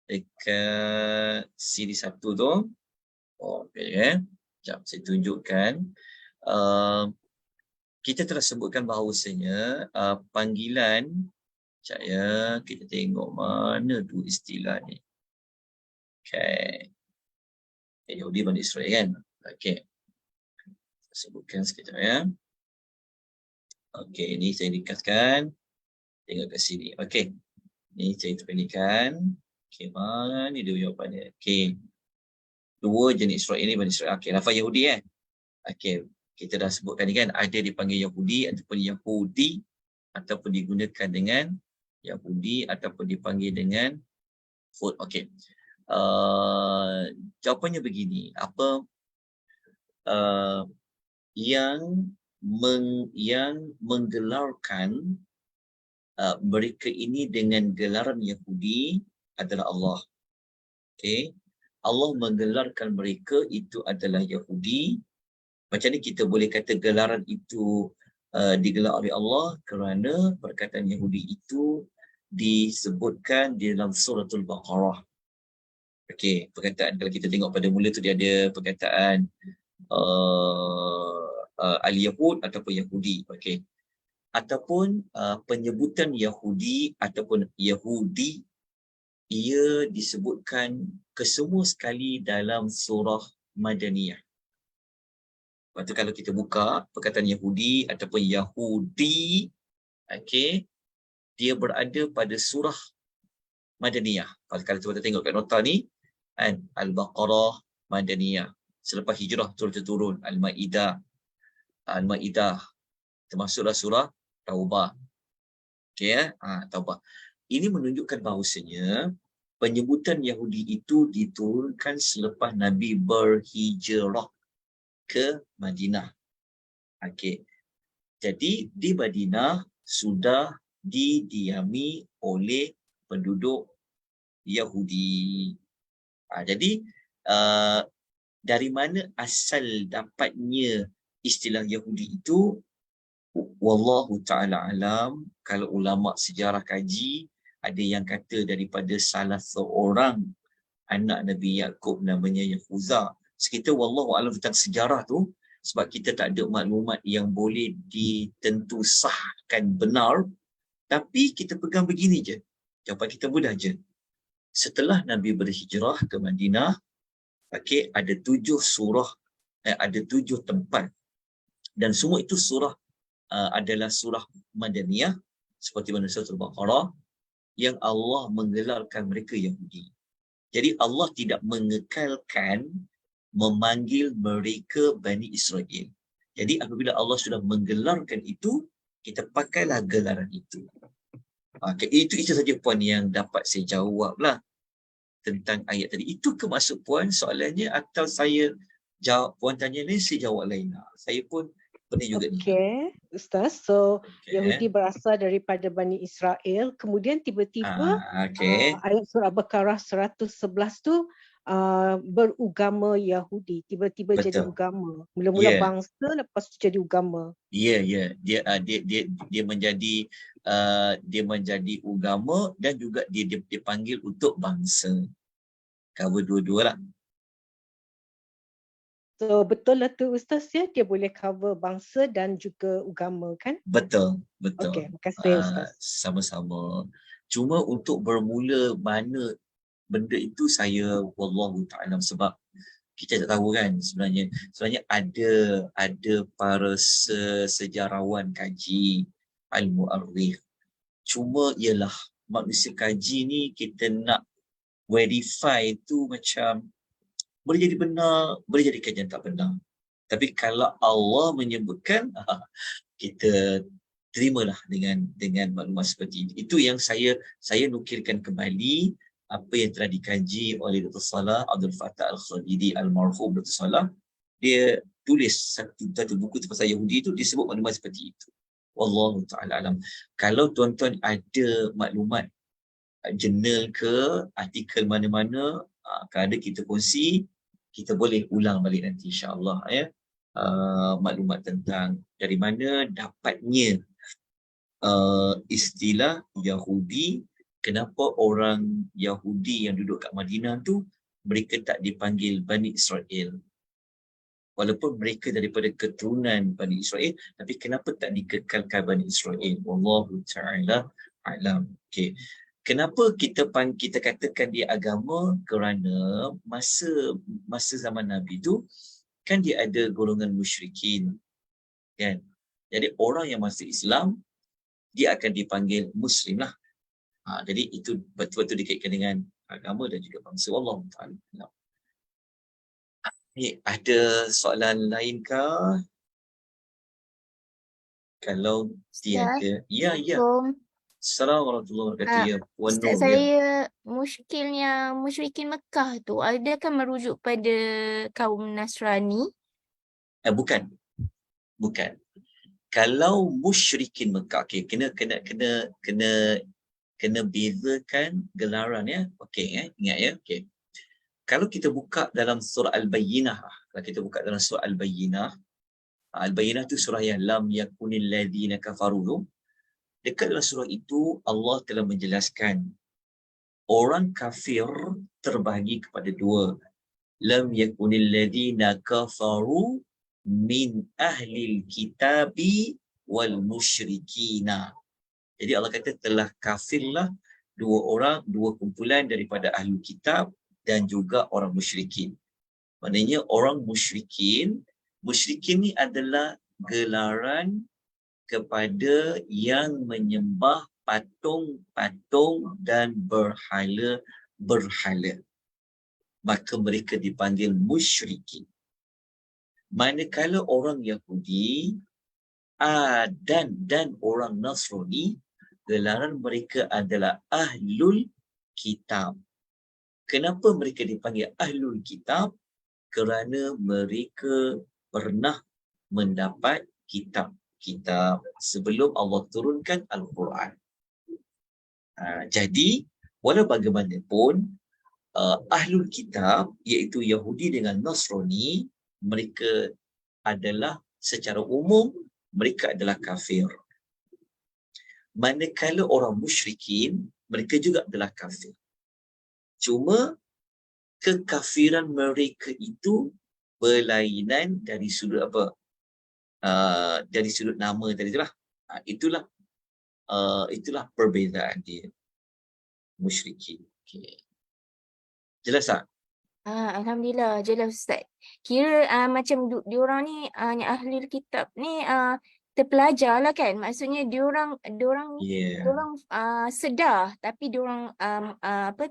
A: dekat siri 1 tu, okey sekejap saya tunjukkan. Kita telah sebutkan bahawasanya panggilan, sekejap ya, kita tengok mana tu istilah ni. Okey. Yahudi Bani Israel kan? Okey. Saya sebutkan sekejap ya. Okey, ini saya ringkaskan. Tengok kat sini. Okey. Ni saya pendekkan. Okey, mana ni dia jawapannya? Okey. Dua jenis Israel ini Bani Israel. Okey, lafaz Yahudi kan? Okey. Kita dah sebutkan ni kan, ada dipanggil Yahudi ataupun Yahudi ataupun digunakan dengan Yahudi ataupun dipanggil dengan Hud. Okey. Jawapannya begini. Apa yang menggelarkan mereka ini dengan gelaran Yahudi adalah Allah. Okay. Allah menggelarkan mereka itu adalah Yahudi. Macam ni kita boleh kata gelaran itu digelar oleh Allah kerana perkataan Yahudi itu disebutkan di dalam suratul Baqarah. Okey, perkataan kalau kita tengok pada mula tu dia ada perkataan al-Yahud ataupun Yahudi. Okey. Ataupun penyebutan Yahudi ataupun Yahudi, ia disebutkan kesemua sekali dalam surah Madaniyah. Lepas tu kalau kita buka perkataan Yahudi ataupun Yahudi, okey, dia berada pada surah Madaniyah. Kalau kita tengok kat nota ni, kan, Al-Baqarah, Madaniyah. Selepas hijrah turun Al-Ma'idah, termasuklah surah Taubah. Okey ya, Taubah. Ini menunjukkan bahawasanya penyebutan Yahudi itu diturunkan selepas Nabi berhijrah ke Madinah. Okey. Jadi di Madinah sudah didiami oleh penduduk Yahudi. Jadi dari mana asal dapatnya istilah Yahudi itu? Wallahu ta'ala alam. Kalau ulama sejarah kaji, ada yang kata daripada salah seorang anak Nabi Yaqub namanya Yahuza. Sekitar wallahu alam tentang sejarah tu, sebab kita tak ada maklumat yang boleh ditentu sahkan benar, tapi kita pegang begini je. Jawapan kita mudah je. Setelah Nabi berhijrah ke Madinah, okey, ada 7 surah, ada 7 tempat, dan semua itu surah adalah surah Madaniyah, seperti mana surah Al-Baqarah, yang Allah menggelarkan mereka Yahudi. Jadi Allah tidak mengekalkan memanggil mereka Bani Israel. Jadi apabila Allah sudah menggelarkan itu, kita pakailah gelaran itu. Itu saja puan yang dapat saya jawablah tentang ayat tadi. Itu ke maksud puan soalannya, atau saya jawab, puan tanya lain, saya jawab lain? Saya pun pernah juga ni.
C: Okey, Ustaz. So,
A: Okay.
C: Yahudi berasal daripada Bani Israel. Kemudian tiba-tiba
A: Okay.
C: ayat surah Al-Baqarah 111 tu berugama Yahudi. Tiba-tiba jadi
A: Betul.
C: agama. Mula-mula
A: Yeah.
C: bangsa, lepas tu jadi agama.
A: Ya, ya. Dia menjadi agama, dan juga dia dipanggil untuk bangsa. Cover dua-dua lah.
C: So betul lah tu Ustaz ya, dia boleh cover bangsa dan juga agama kan?
A: Betul, betul.
C: Okey, terima kasih Ustaz.
A: Sama-sama. Cuma untuk bermula mana benda itu, saya wallahu ta'ala, sebab kita tak tahu kan sebenarnya ada para sejarawan kaji, al-mu'arrikh. Cuma ialah manusia kaji ni, kita nak verify tu macam boleh jadi benar, boleh jadi kajian tak benar. Tapi kalau Allah menyebutkan, kita terimalah dengan maklumat seperti ini. Itu yang saya nukilkan kembali apa yang telah dikaji oleh Dr. Salah Abdul Fattah Al-Khalidi Al-Marhum. Dr. Salah dia tulis satu buku pasal Yahudi itu, disebut maklumat seperti itu. Wallahu ta'ala alam. Kalau tuan-tuan ada maklumat jurnal ke artikel mana-mana, kalau ada kita kongsi, kita boleh ulang balik nanti insya-Allah ya. Maklumat tentang dari mana dapatnya istilah Yahudi, kenapa orang Yahudi yang duduk kat Madinah tu mereka tak dipanggil Bani Israel. Walaupun mereka daripada keturunan Bani Israel, tapi kenapa tak dikekalkan Bani Israel? Wallahu ta'ala a'lam. Okay. Kenapa kita katakan dia agama? Kerana masa zaman Nabi tu kan dia ada golongan musyrikin, kan? Jadi orang yang masuk Islam dia akan dipanggil Muslim lah. Jadi itu betul-betul dikaitkan dengan agama dan juga bangsa. Wallahu ta'ala a'lam. Ada soalan lain kah? Kalau tiada, ya. Assalamualaikum warahmatullahi wabarakatuh. Ya, Puan
D: Ustaz,
A: Nur, ya.
D: saya muskilnya musyrikin Mekah tu adakah merujuk pada kaum Nasrani?
A: Bukan. Kalau musyrikin Mekah, okey, kena bezakan gelaran ya. Okey, ingat ya. Okey. Kalau kita buka dalam surah Al-Bayyinah, Al-Bayyinah tu surah yang lam yakunil ladzina kafaru. Dekat dalam surah itu Allah telah menjelaskan orang kafir terbahagi kepada dua. Lam yakunil ladzina kafaru min ahlil kitabi wal musyrikina. Jadi Allah kata telah kafirlah dua kumpulan daripada ahli kitab dan juga orang musyrikin. Maknanya orang musyrikin ni adalah gelaran kepada yang menyembah patung-patung dan berhala. Maka mereka dipanggil musyrikin. Manakala orang Yahudi dan orang Nasrani, gelaran mereka adalah ahlul kitab. Kenapa mereka dipanggil ahlul kitab? Kerana mereka pernah mendapat kitab sebelum Allah turunkan Al-Quran. Jadi, walau bagaimanapun, ahlul kitab, iaitu Yahudi dengan Nasrani, mereka adalah secara umum, mereka adalah kafir. Manakala orang musyrikin, mereka juga adalah kafir. Cuma kekafiran mereka itu berlainan dari sudut apa? Dari sudut nama tadi itulah. Itulah perbezaan dia. Musyrikin. Okay. Jelas tak?
D: Alhamdulillah, jelas Ustaz. Kira macam diorang ni ahli kitab ni terpelajar lah kan. Maksudnya diorang sedar tapi diorang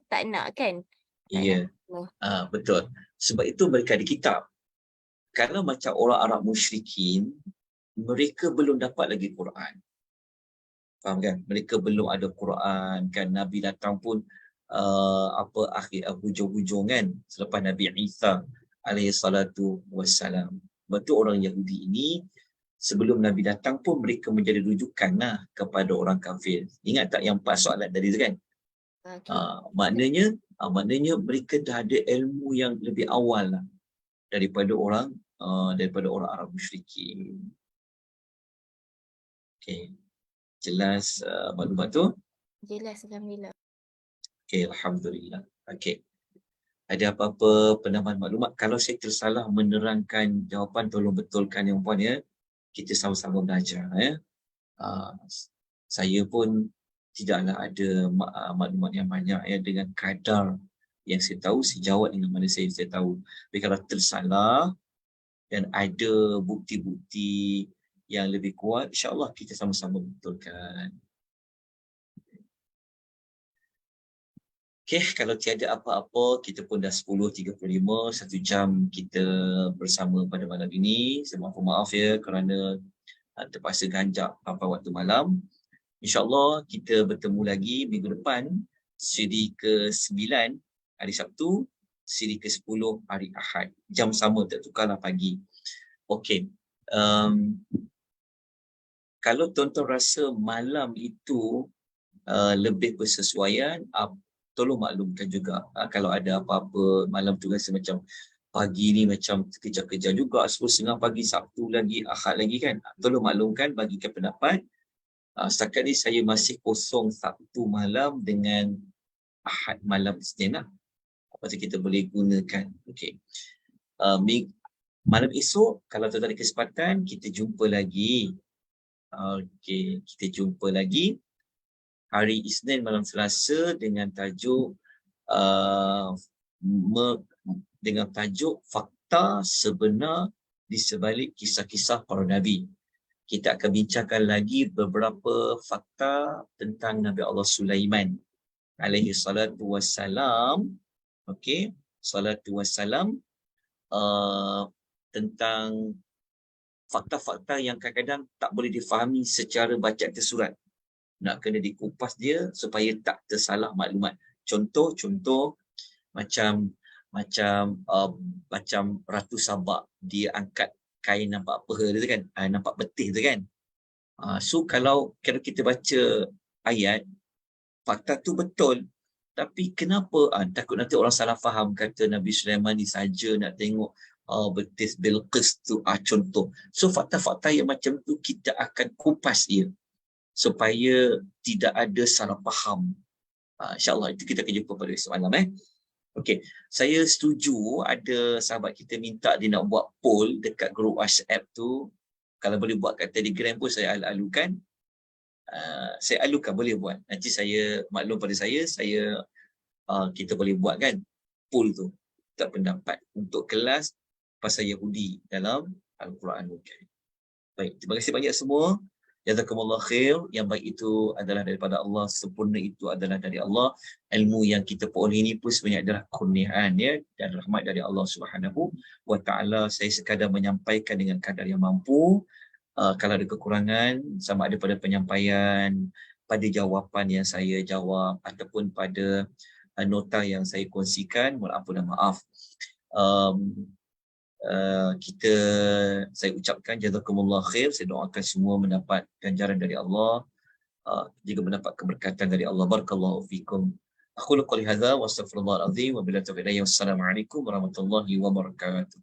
D: tak nak kan.
A: Ya. Betul. Sebab itu mereka ada kitab. Kalau macam orang Arab musyrikin, mereka belum dapat lagi Quran. Faham kan? Mereka belum ada Quran kan. Nabi datang pun akhir hujung-hujung kan, selepas Nabi Isa alaihi salatu wassalam. Betul orang Yahudi ini sebelum Nabi datang pun mereka menjadi rujukan lah kepada orang kafir. Ingat tak yang 4 soalan tadi tu kan? Maknanya mereka dah ada ilmu yang lebih awal lah daripada orang Arab musyrikin. Okey. Jelas maklumat tu?
D: Jelas, alhamdulillah.
A: Okey, alhamdulillah. Okey. Ada apa-apa penambahan maklumat? Kalau saya tersalah menerangkan jawapan, tolong betulkan yang puan ya. Kita sama-sama belajar ya. Saya pun tidaklah ada maklumat yang banyak ya, dengan kadar yang saya tahu, saya jawab dengan mana saya tahu. Tapi kalau tersalah dan ada bukti-bukti yang lebih kuat, insya-Allah kita sama-sama betulkan. Okey, kalau tiada apa-apa, kita pun dah 10.35, 1 jam kita bersama pada malam ini. Saya maaf ya kerana terpaksa ganjak sampai waktu malam. InsyaAllah kita bertemu lagi minggu depan, siri ke-9 hari Sabtu, siri ke-10 hari Ahad. Jam sama, tak tukarlah pagi. Okey. Kalau tuan-tuan rasa malam itu lebih bersesuaian, tolong maklumkan juga. Kalau ada apa-apa malam tu rasa macam pagi ni macam kejar-kejar juga, 10.30 pagi, Sabtu lagi, Ahad lagi kan. Tolong maklumkan, bagikan pendapat. Setakat ni saya masih kosong Sabtu malam dengan Ahad malam Isnin lah. Lepas tu kita boleh gunakan. Okey. Malam esok, kalau tuan-tuan ada kesempatan, kita jumpa lagi. Okey, kita jumpa lagi hari Isnin malam Selasa dengan tajuk dengan tajuk fakta sebenar di sebalik kisah-kisah para nabi. Kita akan bincangkan lagi beberapa fakta tentang Nabi Allah Sulaiman alaihi salatu wassalam. Okey, salatu wassalam, tentang fakta-fakta yang kadang-kadang tak boleh difahami secara bacaan surat. Nak kena dikupas dia supaya tak tersalah maklumat. Contoh macam Ratu Sabak, dia angkat kain nampak peha tu kan, nampak betih tu kan. So kalau kita baca ayat, fakta tu betul, tapi kenapa takut nanti orang salah faham, kata Nabi Sulaiman ni saja nak tengok betis Bilqis tu, contoh. So fakta-fakta yang macam tu kita akan kupas dia supaya tidak ada salah faham. InsyaAllah itu kita akan jumpa pada esok malam. Okey, saya setuju ada sahabat kita minta dia nak buat poll dekat grup WhatsApp tu. Kalau boleh buat kat Telegram pun saya alu-alukan. Saya alukan, boleh buat. Nanti saya maklum pada saya kita boleh buat kan poll tu, tak pendapat untuk kelas pasal Yahudi dalam Al-Quranul Karim. Baik, terima kasih banyak semua. Jazakumullah khair. Yang baik itu adalah daripada Allah, sempurna itu adalah dari Allah. Ilmu yang kita peroleh ini pun sebenarnya adalah kurniaan dan rahmat dari Allah Subhanahu wa taala. Saya sekadar menyampaikan dengan kadar yang mampu. Kalau ada kekurangan sama ada pada penyampaian, pada jawapan yang saya jawab ataupun pada nota yang saya kongsikan, mohon ampun dan maaf. Saya ucapkan jazakumullah khair. Saya doakan semua mendapat ganjaran dari Allah, juga mendapat keberkatan dari Allah. Barakallahu fikum. Aku qouli hadza wa astaghfirullahal azim wa billahi taufiq. Wassalamualaikum warahmatullahi wabarakatuh.